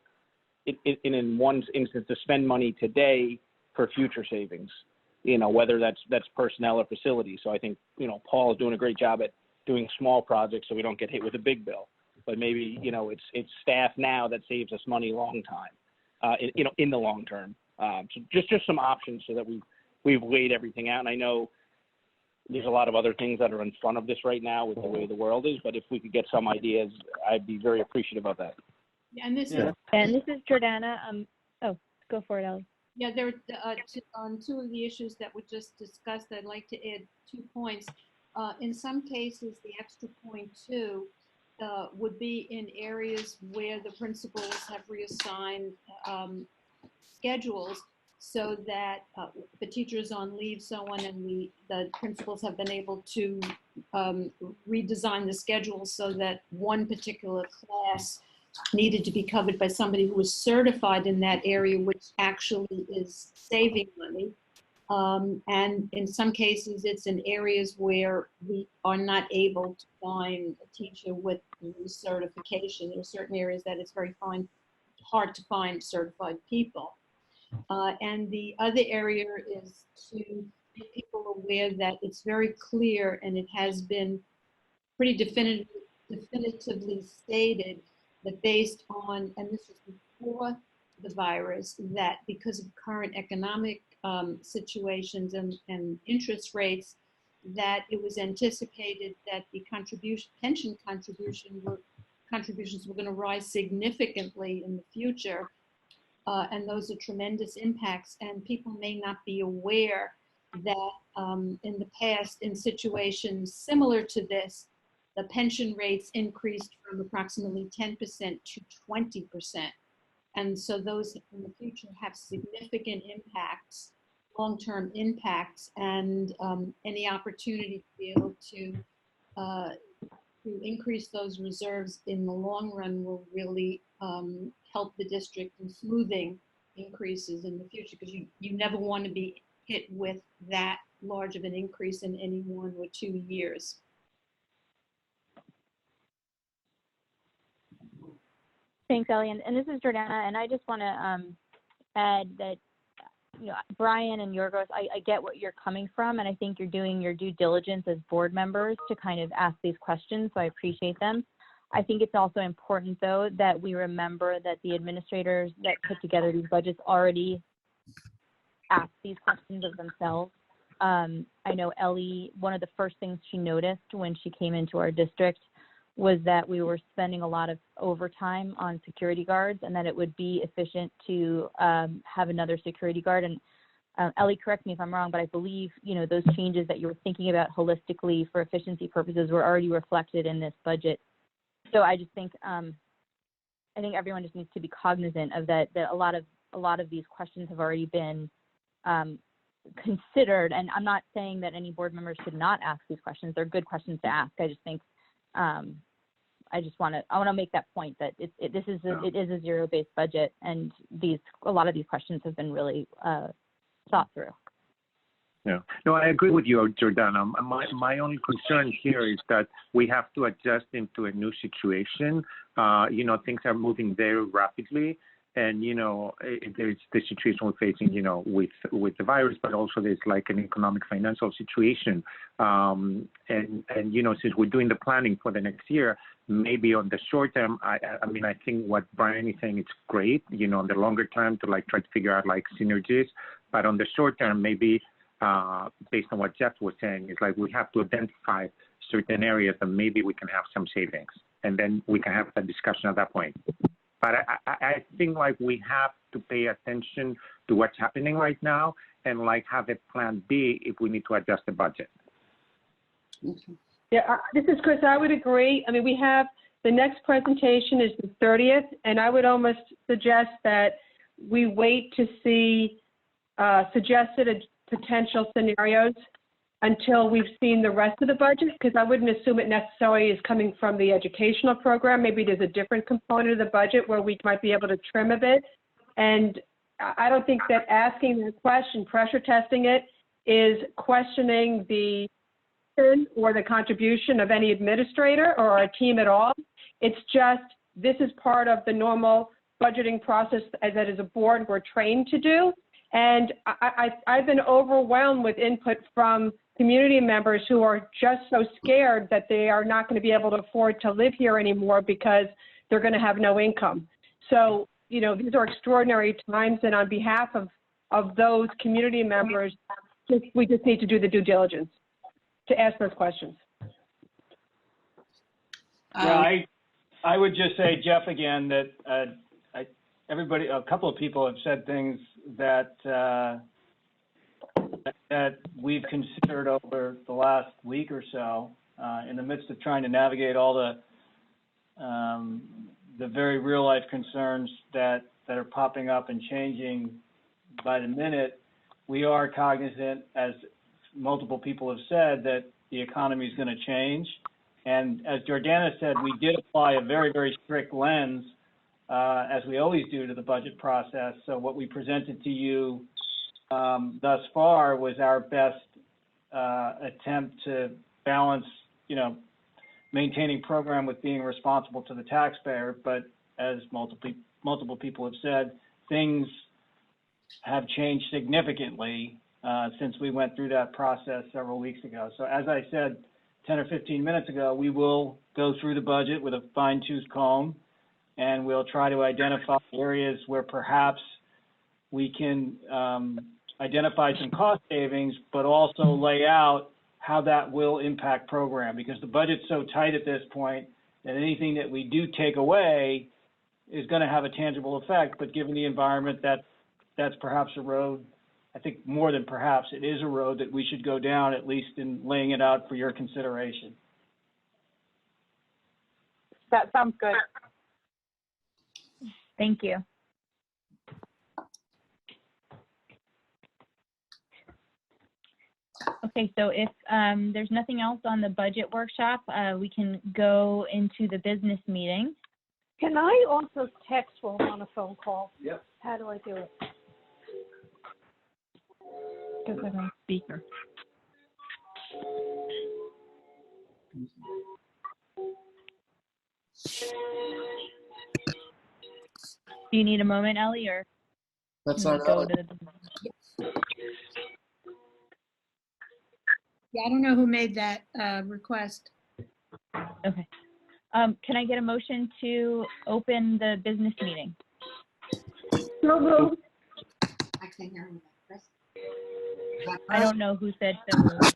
in one instance to spend money today for future savings, whether that's personnel or facilities. So I think Paul's doing a great job at doing small projects so we don't get hit with a big bill. But maybe it's staff now that saves us money long time, in the long term. So just some options so that we've weighed everything out. And I know there's a lot of other things that are in front of this right now with the way the world is, but if we could get some ideas, I'd be very appreciative of that. Yeah, and this is Jordana. Oh, go for it, Ellie. Yeah, there on two of the issues that were just discussed, I'd like to add 2 points. In some cases, the extra 0.2 would be in areas where the principals have reassigned schedules, so that the teacher is on leave, so on, and the principals have been able to redesign the schedule so that one particular class needed to be covered by somebody who was certified in that area, which actually is saving money. And in some cases, it's in areas where we are not able to find a teacher with certification. There are certain areas that it's very hard to find certified people. And the other area is to make people aware that it's very clear, and it has been pretty definitively stated that based on, and this was before the virus, that because of current economic situations and interest rates, that it was anticipated that the pension contributions were going to rise significantly in the future. And those are tremendous impacts, and people may not be aware that in the past, in situations similar to this, the pension rates increased from approximately 10% to 20%. And so those in the future have significant impacts, long-term impacts, and any opportunity to be able to increase those reserves in the long run will really help the district in smoothing increases in the future, because you never want to be hit with that large of an increase in any 1 or 2 years. Thanks, Ellie. And this is Jordana, and I just want to add that, Brian and Yorgos, I get what you're coming from, and I think you're doing your due diligence as board members to kind of ask these questions, so I appreciate them. I think it's also important, though, that we remember that the administrators that put together these budgets already asked these questions of themselves. I know Ellie, one of the first things she noticed when she came into our district was that we were spending a lot of overtime on security guards, and that it would be efficient to have another security guard. And Ellie, correct me if I'm wrong, but I believe, those changes that you were thinking about holistically for efficiency purposes were already reflected in this budget. So I just think, I think everyone just needs to be cognizant of that a lot of these questions have already been considered, and I'm not saying that any board members should not ask these questions. They're good questions to ask. I just think I want to make that point that it is a zero-based budget, and a lot of these questions have been really thought through. Yeah, no, I agree with you, Jordana. My only concern here is that we have to adjust into a new situation. Things are moving very rapidly, and there's the situation we're facing, with the virus, but also there's like an economic financial situation. And since we're doing the planning for the next year, maybe on the short term, I think what Brian is saying, it's great, on the longer term to try to figure out synergies, but on the short term, maybe based on what Jeff was saying, is we have to identify certain areas that maybe we can have some savings, and then we can have that discussion at that point. But I think we have to pay attention to what's happening right now and have a plan B if we need to adjust the budget. Yeah, this is Chris. I would agree. We have the next presentation is the 30th, and I would almost suggest that we wait to see suggested potential scenarios until we've seen the rest of the budget, because I wouldn't assume it necessarily is coming from the educational program. Maybe there's a different component of the budget where we might be able to trim a bit. And I don't think that asking the question, pressure testing it, is questioning the or the contribution of any administrator or a team at all. It's just, this is part of the normal budgeting process that as a board we're trained to do. And I've been overwhelmed with input from community members who are just so scared that they are not going to be able to afford to live here anymore because they're going to have no income. So, these are extraordinary times, and on behalf of those community members, we just need to do the due diligence to ask those questions. Yeah, I would just say, Jeff, again, that a couple of people have said things that that we've considered over the last week or so, in the midst of trying to navigate all the very real life concerns that are popping up and changing by the minute. We are cognizant, as multiple people have said, that the economy is going to change. And as Jordana said, we did apply a very, very strict lens, as we always do, to the budget process. So what we presented to you thus far was our best attempt to balance, maintaining program with being responsible to the taxpayer. But as multiple people have said, things have changed significantly since we went through that process several weeks ago. So as I said 10 or 15 minutes ago, we will go through the budget with a fine-tooth comb, and we'll try to identify areas where perhaps we can identify some cost savings, but also lay out how that will impact program, because the budget's so tight at this point that anything that we do take away is going to have a tangible effect. But given the environment, that's perhaps a road, I think more than perhaps, it is a road that we should go down, at least in laying it out for your consideration. That sounds good. Thank you. Okay, so if there's nothing else on the budget workshop, we can go into the business meeting. Can I also text while I'm on a phone call? Yep. How do I do it? Because I'm on speaker. Do you need a moment, Ellie, or That's can we not go Ellie. to the... Yeah, I don't know who made that request. Okay. Can I get a motion to open the business meeting? No move. I can't hear him. Chris? I don't know who said so moved.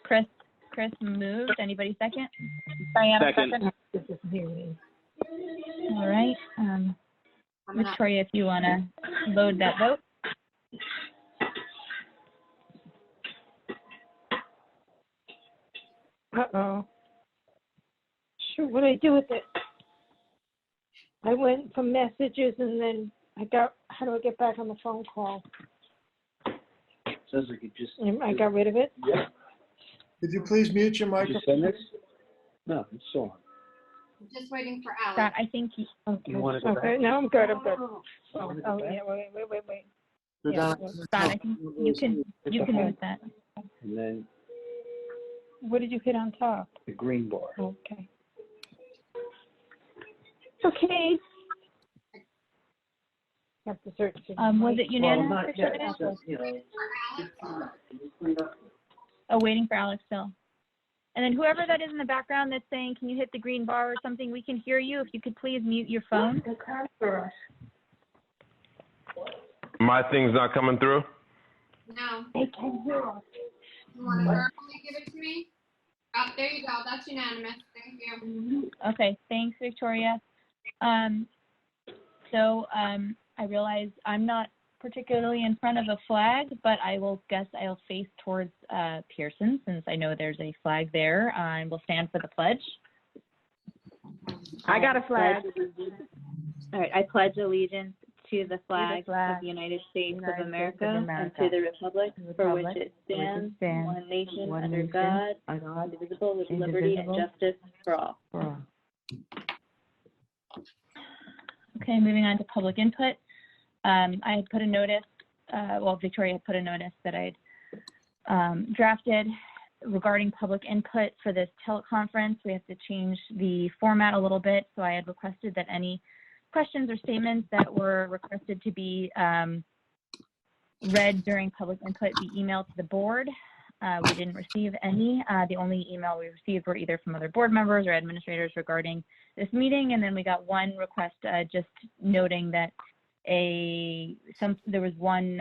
Chris. Chris moved. Anybody second? Diana, Second. All right. Victoria, if you want to load that vote. Uh-oh. Sure, what do I do with it? I went from messages and then how do I get back on the phone call? Says like it just. I got rid of it. Yeah. Could you please mute your Did you send microphone? this? No, it's still on. I'm just waiting for Scott, Alex. I think Okay. You want to go Okay, back? no, I'm good, I'm good. You Oh, want to go back? yeah, wait. Go Yeah, down. Scott, I think you can mute that. And then what did you hit on top? the green bar. Okay. Okay. Have to search. Was it unanimous? Well, not yet. Victoria? It's just, you know, can you clean up? Oh, waiting for Alex still. And then whoever that is in the background that's saying, can you hit the green bar or something? We can hear you. If you could please mute your phone. My thing's not coming through? No. They can hear us. You want to verbally give it to me? Oh, there you go. That's unanimous. Thank you. Okay, thanks, Victoria. I realize I'm not particularly in front of a flag, but I'll face towards Pearson since I know there's a flag there, and we'll stand for the pledge. I got a flag. All right, I pledge allegiance to the flag of the United States of America and to the republic for which it stands, one nation, under God, indivisible, with liberty and justice for all. Okay, moving on to public input. I had put a notice, Victoria had put a notice that I'd drafted regarding public input for this teleconference. We have to change the format a little bit, so I had requested that any questions or statements that were requested to be read during public input be emailed to the board. We didn't receive any. The only email we received were either from other board members or administrators regarding this meeting, and then we got one request just noting that there was one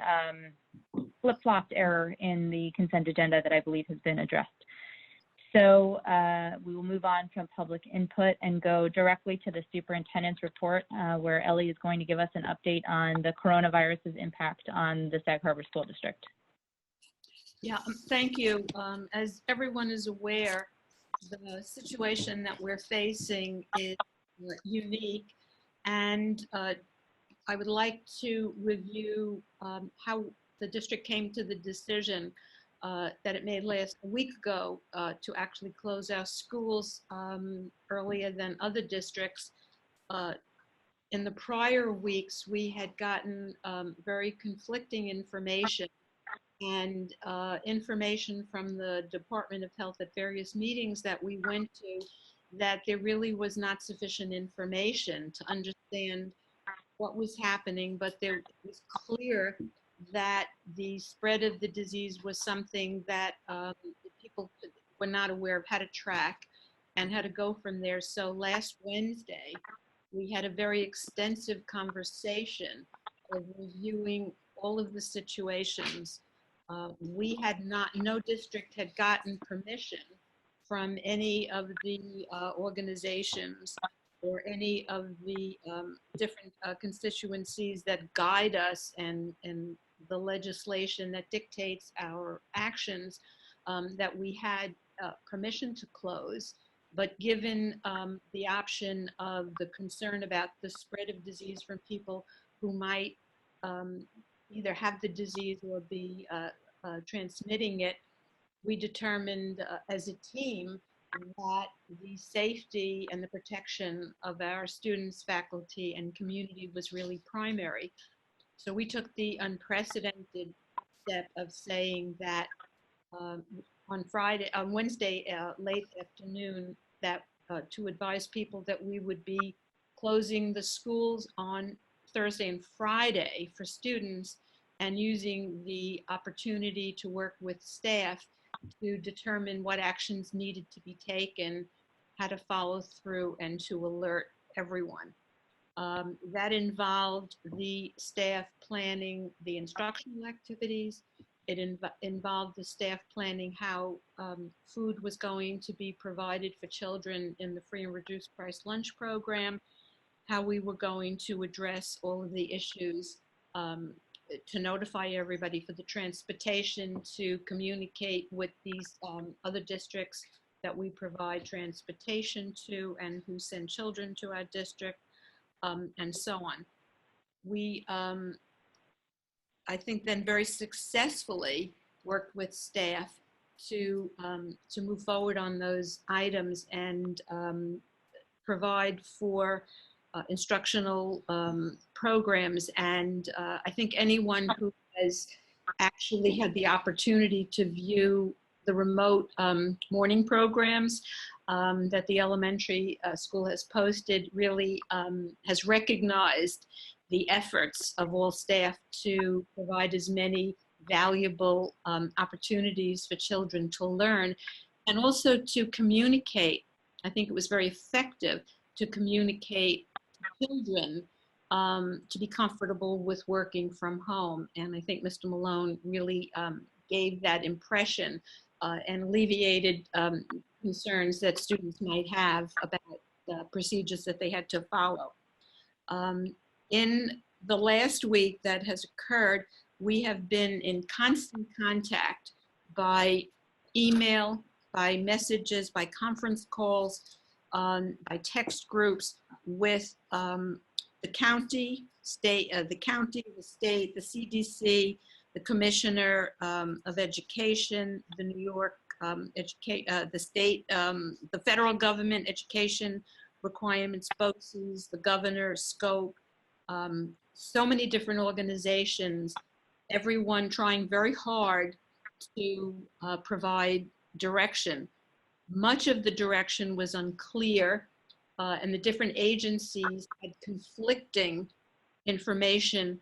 flip-flopped error in the consent agenda that I believe has been addressed. So we will move on from public input and go directly to the superintendent's report, where Ellie is going to give us an update on the coronavirus's impact on the Sag Harbor School District. Yeah, thank you. As everyone is aware, the situation that we're facing is unique, and I would like to review how the district came to the decision that it made last week ago to actually close our schools earlier than other districts. In the prior weeks, we had gotten very conflicting information and information from the Department of Health at various meetings that we went to, that there really was not sufficient information to understand what was happening, but it was clear that the spread of the disease was something that people were not aware of how to track and how to go from there. So last Wednesday, we had a very extensive conversation of reviewing all of the situations. No district had gotten permission from any of the organizations or any of the different constituencies that guide us and the legislation that dictates our actions, that we had permission to close. But given the option of the concern about the spread of disease from people who might either have the disease or be transmitting it, we determined as a team that the safety and the protection of our students, faculty, and community was really primary. So we took the unprecedented step of saying that on Wednesday, late afternoon, that to advise people that we would be closing the schools on Thursday and Friday for students, and using the opportunity to work with staff to determine what actions needed to be taken, how to follow through, and to alert everyone. That involved the staff planning the instructional activities. It involved the staff planning how food was going to be provided for children in the free and reduced price lunch program, how we were going to address all of the issues, to notify everybody for the transportation, to communicate with these other districts that we provide transportation to and who send children to our district, and so on. We I think then very successfully worked with staff to move forward on those items and provide for instructional programs. And I think anyone who has actually had the opportunity to view the remote morning programs that the elementary school has posted really has recognized the efforts of all staff to provide as many valuable opportunities for children to learn and also to communicate. I think it was very effective to communicate to children to be comfortable with working from home. And I think Mr. Malone really gave that impression and alleviated concerns that students might have about the procedures that they had to follow. In the last week that has occurred, we have been in constant contact by email, by messages, by conference calls, by text groups with the county, the state, the CDC, the Commissioner of Education, the New York the state, the federal government education requirements, BOCES, the governor, SCOPE, so many different organizations, everyone trying very hard to provide direction. Much of the direction was unclear, and the different agencies had conflicting information.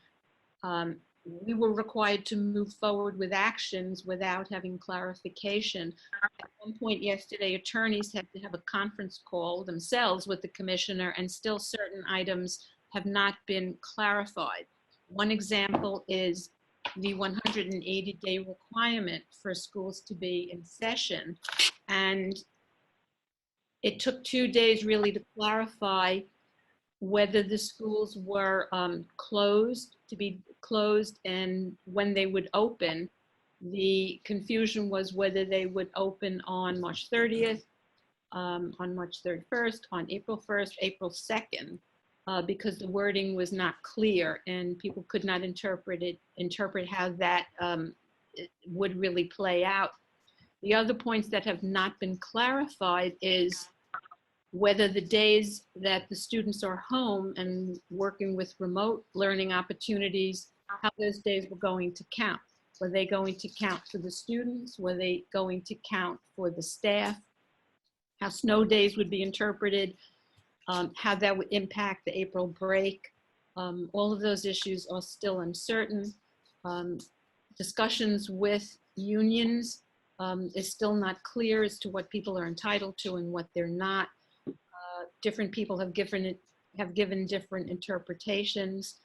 We were required to move forward with actions without having clarification. At one point yesterday, attorneys had to have a conference call themselves with the commissioner, and still certain items have not been clarified. One example is the 180-day requirement for schools to be in session. And it took 2 days really to clarify whether the schools were to be closed and when they would open. The confusion was whether they would open on March 30th, on March 31st, on April 1st, April 2nd, because the wording was not clear and people could not interpret how that would really play out. The other points that have not been clarified is whether the days that the students are home and working with remote learning opportunities, how those days were going to count. Were they going to count for the students? Were they going to count for the staff? How snow days would be interpreted, how that would impact the April break. All of those issues are still uncertain. Discussions with unions is still not clear as to what people are entitled to and what they're not. Different people have given different interpretations.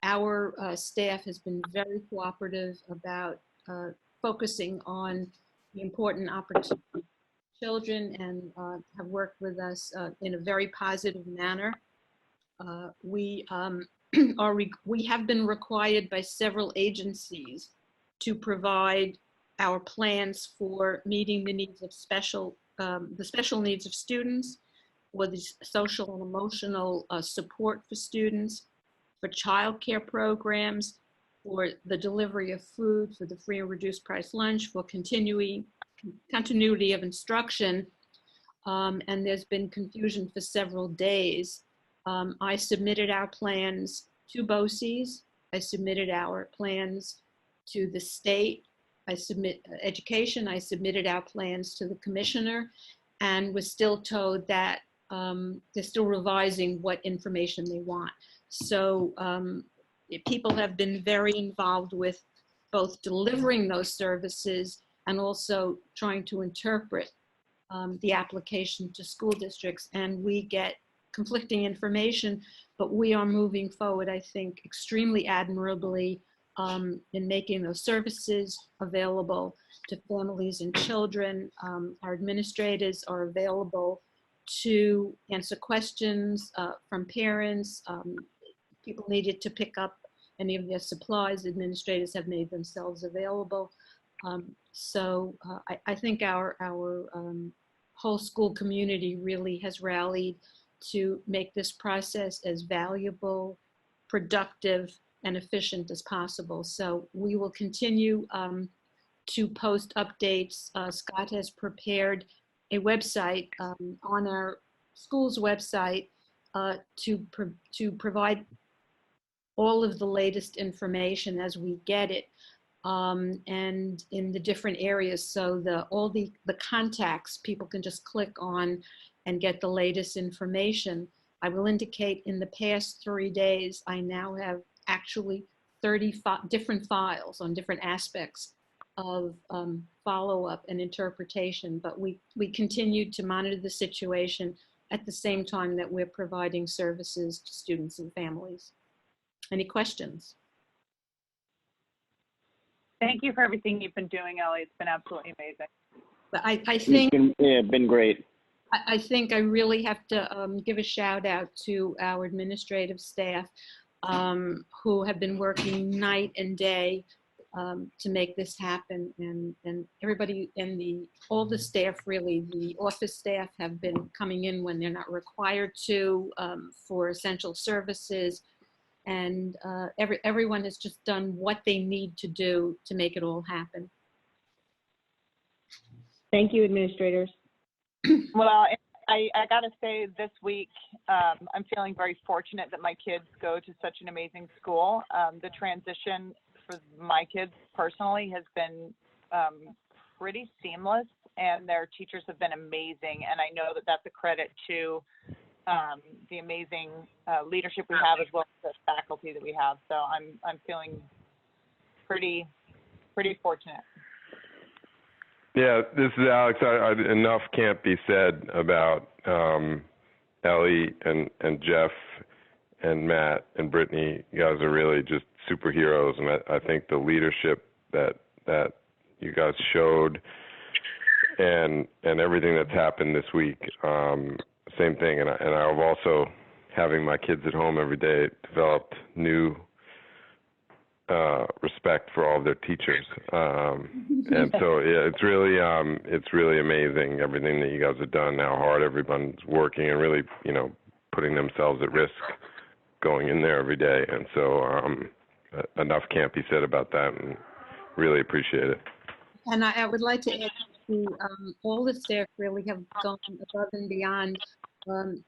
Our staff has been very cooperative about focusing on the important opportunities for children and have worked with us in a very positive manner. We have been required by several agencies to provide our plans for meeting the needs of the special needs of students, for the social and emotional support for students, for childcare programs, for the delivery of food, for the free and reduced price lunch, for continuity of instruction. And there's been confusion for several days. I submitted our plans to BOCES. I submitted our plans to the state. I submitted our plans to the commissioner, and was still told that they're still revising what information they want. So people have been very involved with both delivering those services and also trying to interpret the application to school districts. And we get conflicting information, but we are moving forward, I think, extremely admirably in making those services available to families and children. Our administrators are available to answer questions from parents. People needed to pick up any of their supplies. Administrators have made themselves available. So I think our whole school community really has rallied to make this process as valuable, productive, and efficient as possible. So we will continue to post updates. Scott has prepared a website on our school's website to provide all of the latest information as we get it, and in the different areas. So all the contacts, people can just click on and get the latest information. I will indicate in the past 3 days, I now have actually 30 different files on different aspects of follow-up and interpretation, but we continue to monitor the situation at the same time that we're providing services to students and families. Any questions? Thank you for everything you've been doing, Ellie. It's been absolutely amazing. But I think It's been great. I think I really have to give a shout out to our administrative staff who have been working night and day to make this happen, and everybody and all the staff, really, the office staff have been coming in when they're not required to for essential services, and everyone has just done what they need to do to make it all happen. Thank you, administrators. Well, I got to say this week, I'm feeling very fortunate that my kids go to such an amazing school. The transition for my kids personally has been pretty seamless, and their teachers have been amazing. And I know that that's a credit to the amazing leadership we have, as well as the faculty that we have. So I'm feeling pretty fortunate. Yeah, this is Alex. Enough can't be said about Ellie and Jeff and Matt and Brittany. You guys are really just superheroes, and I think the leadership that you guys showed and everything that's happened this week, same thing. And I've also, having my kids at home every day, developed new respect for all of their teachers, and so yeah, it's really amazing everything that you guys have done, how hard everyone's working, and really, putting themselves at risk going in there every day. And so enough can't be said about that, and really appreciate it. And I would like to add to all the staff really have gone above and beyond.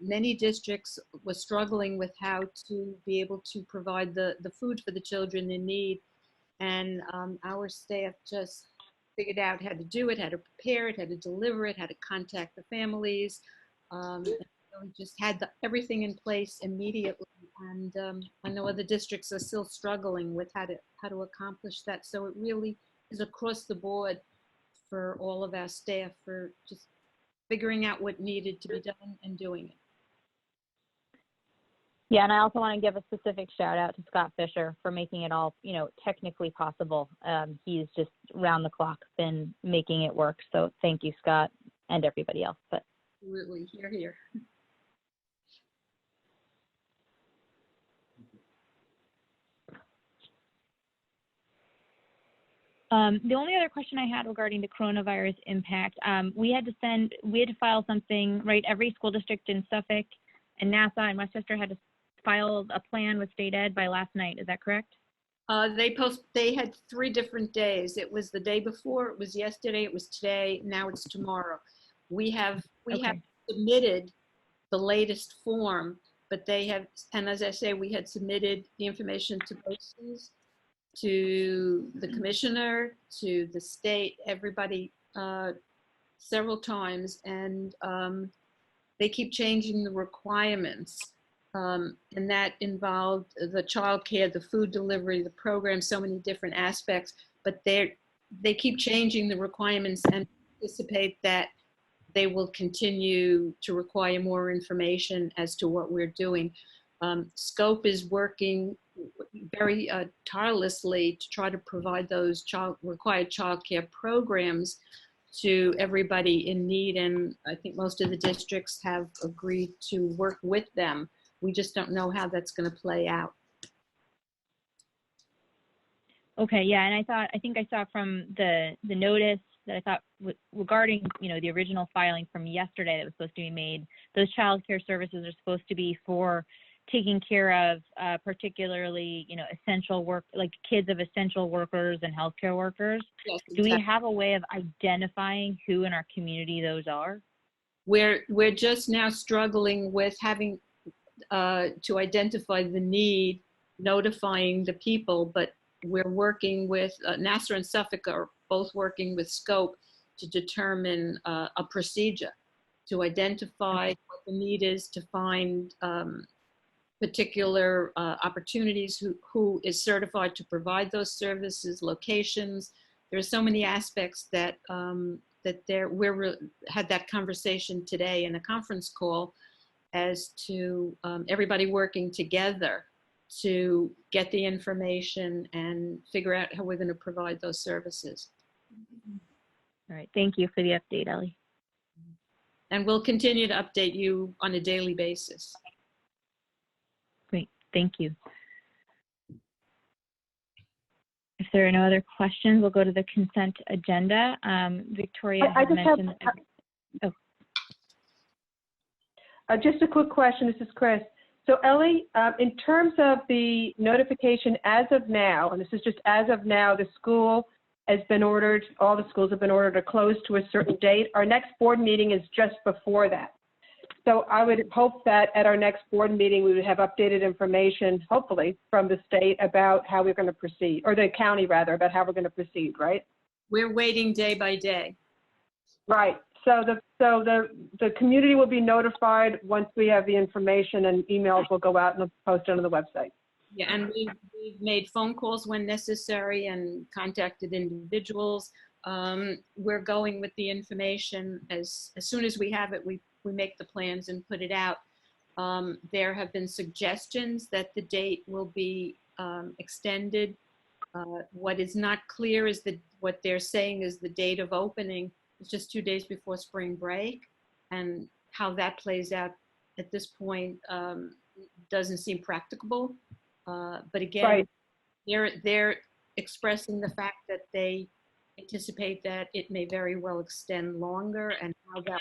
Many districts were struggling with how to be able to provide the food for the children in need. And our staff just figured out how to do it, how to prepare it, how to deliver it, how to contact the families. And we just had everything in place immediately. And I know other districts are still struggling with how to accomplish that. So it really is across the board for all of our staff for just figuring out what needed to be done and doing it. Yeah, and I also want to give a specific shout out to Scott Fisher for making it all, technically possible. He's just round the clock been making it work. So thank you, Scott, and everybody else. But absolutely, here. The only other question I had regarding the coronavirus impact, we had to file something, right? Every school district in Suffolk and Nassau and Westchester had to file a plan with state ed by last night. Is that correct? They had 3 different days. It was the day before, it was yesterday, it was today, now it's tomorrow. We have submitted the latest form, but they have, and as I say, we had submitted the information to BOCES, to the commissioner, to the state, everybody several times, and they keep changing the requirements. And that involved the childcare, the food delivery, the program, so many different aspects, but they keep changing the requirements and anticipate that they will continue to require more information as to what we're doing. Scope is working very tirelessly to try to provide those required childcare programs to everybody in need, and I think most of the districts have agreed to work with them. We just don't know how that's going to play out. Okay, yeah, and I think I saw from the notice that I thought regarding, the original filing from yesterday that was supposed to be made, those child care services are supposed to be for taking care of particularly, essential work, like kids of essential workers and healthcare workers. Yes, Do we exactly. have a way of identifying who in our community those are? We're just now struggling with having to identify the need, notifying the people, but we're working with Nassau and Suffolk are both working with Scope to determine a procedure to identify what the need is, to find particular opportunities, who is certified to provide those services, locations. There are so many aspects that we had that conversation today in a conference call as to everybody working together to get the information and figure out how we're going to provide those services. All right, thank you for the update, Ellie. And we'll continue to update you on a daily basis. Great, thank you. If there are no other questions, we'll go to the consent agenda. Victoria I had just have, mentioned. just a quick question. This is Chris. So Ellie, in terms of the notification as of now, and this is just as of now, the school has been ordered, all the schools have been ordered to close to a certain date. Our next board meeting is just before that. So I would hope that at our next board meeting, we would have updated information, hopefully, from the state about how we're going to proceed, or the county rather, about how we're going to proceed, right? We're waiting day by day. Right. So the community will be notified once we have the information, and emails will go out and post on the website. Yeah, and we've made phone calls when necessary and contacted individuals. We're going with the information as soon as we have it. We make the plans and put it out. There have been suggestions that the date will be extended. What is not clear is that what they're saying is the date of opening is just 2 days before spring break, and how that plays out at this point doesn't seem practicable. But again, right. they're expressing the fact that they anticipate that it may very well extend longer, and how that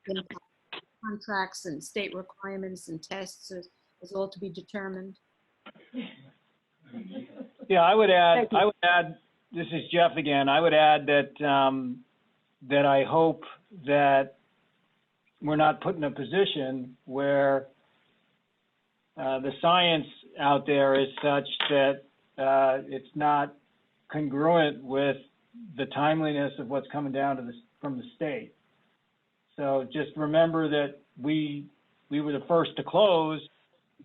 will impact contracts and state requirements and tests is all to be determined. Yeah, I would add, this is Jeff again. I would add that, that I hope that we're not put in a position where the science out there is such that it's not congruent with the timeliness of what's coming down from the state. So just remember that we were the first to close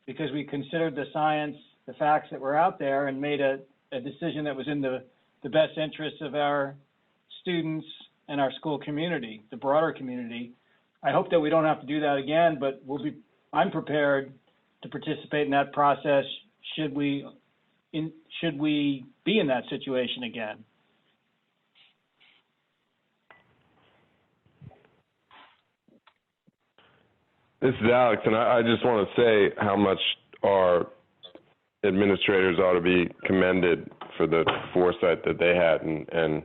because we considered the science, the facts that were out there, and made a decision that was in the best interests of our students and our school community, the broader community. I hope that we don't have to do that again, but I'm prepared to participate in that process should we be in that situation again. This is Alex, and I just want to say how much our administrators ought to be commended for the foresight that they had. And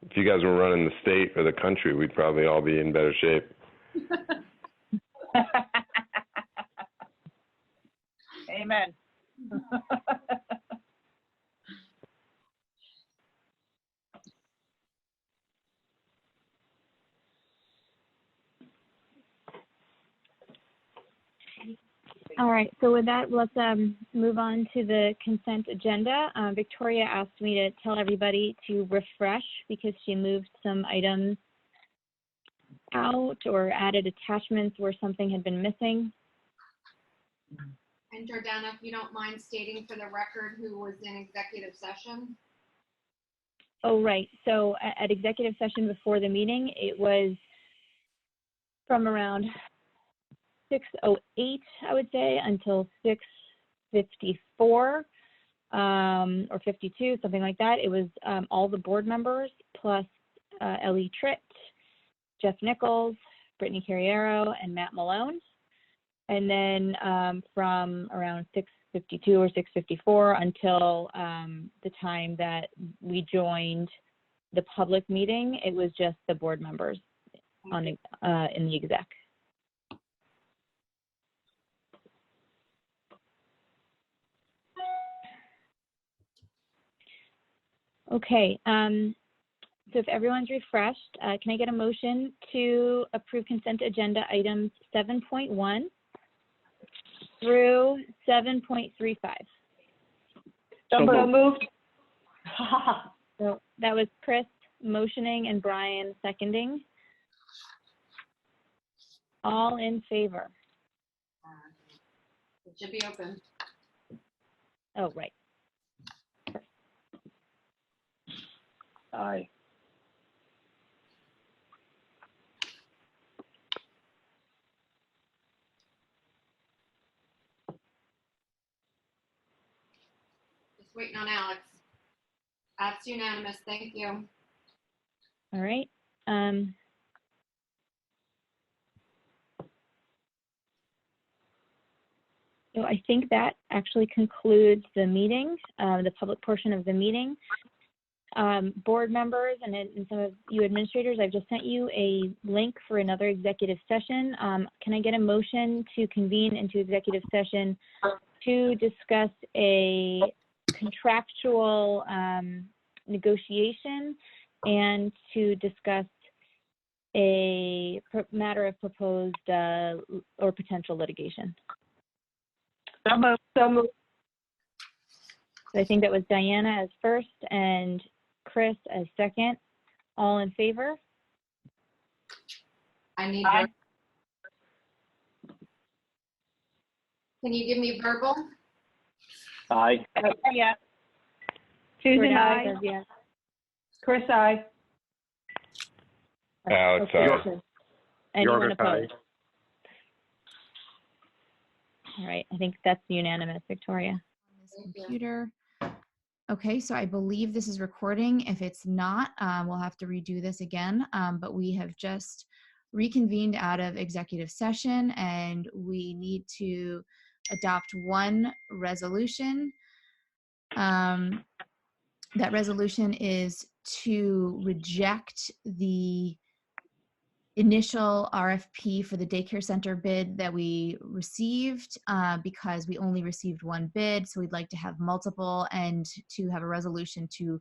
if you guys were running the state or the country, we'd probably all be in better shape. Amen. All right, so with that, let's move on to the consent agenda. Victoria asked me to tell everybody to refresh because she moved some items out or added attachments where something had been missing. And Jordana, if you don't mind stating for the record who was in executive session. Oh, right. So at executive session before the meeting, it was from around 6:08, I would say, until 6:54 or 52, something like that. It was all the board members plus Ellie Tritt, Jeff Nichols, Brittany Carriero, and Matt Malone. And then from around 6:52 or 6:54 until the time that we joined the public meeting, it was just the board members on in the exec. Okay, so if everyone's refreshed, can I get a motion to approve consent agenda items 7.1 through 7.35? So moved. So that was Chris motioning and Brian seconding. All in favor? It should be open. Oh, right. Aye. Just waiting on Alex. That's unanimous. Thank you. All right. So I think that actually concludes the meeting, the public portion of the meeting. Board members and some of you administrators, I've just sent you a link for another executive session. Can I get a motion to convene into executive session to discuss a contractual negotiation and to discuss a matter of proposed or potential litigation? So moved. So I think that was Diana as first and Chris as second. All in favor? I need. Aye. Can you give me verbal? Aye. Yeah. Susan, aye. Says yes. Chris, aye. Alex, Okay. aye. Anyone York, aye. opposed? All right, I think that's unanimous, Victoria. This computer. Okay, so I believe this is recording. If it's not, we'll have to redo this again. But we have just reconvened out of executive session and we need to adopt one resolution. That resolution is to reject the initial RFP for the daycare center bid that we received because we only received one bid. So we'd like to have multiple and to have a resolution to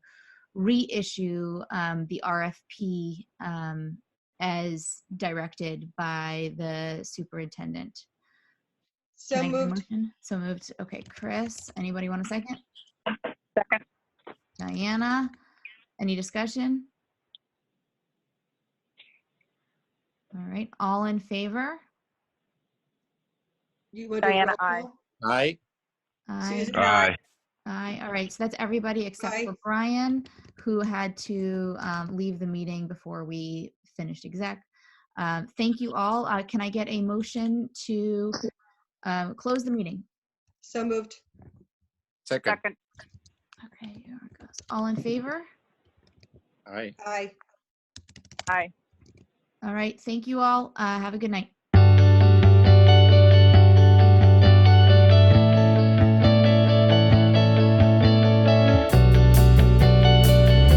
reissue the RFP as directed by the superintendent. So Can I get a moved. motion? So moved. Okay, Chris, anybody want a second? Second. Diana, any discussion? All right, all in favor? You would do a Diana, roll aye. call? Aye. Aye. Susan, Aye. Aye. All right, so that's everybody except Aye. for Brian, who had to leave the meeting before we finished exec. Thank you all. Can I get a motion to close the meeting? So moved. Second. Second. Okay, here it goes. All in favor? Aye. Aye. Aye. All right, thank you all. Have a good night.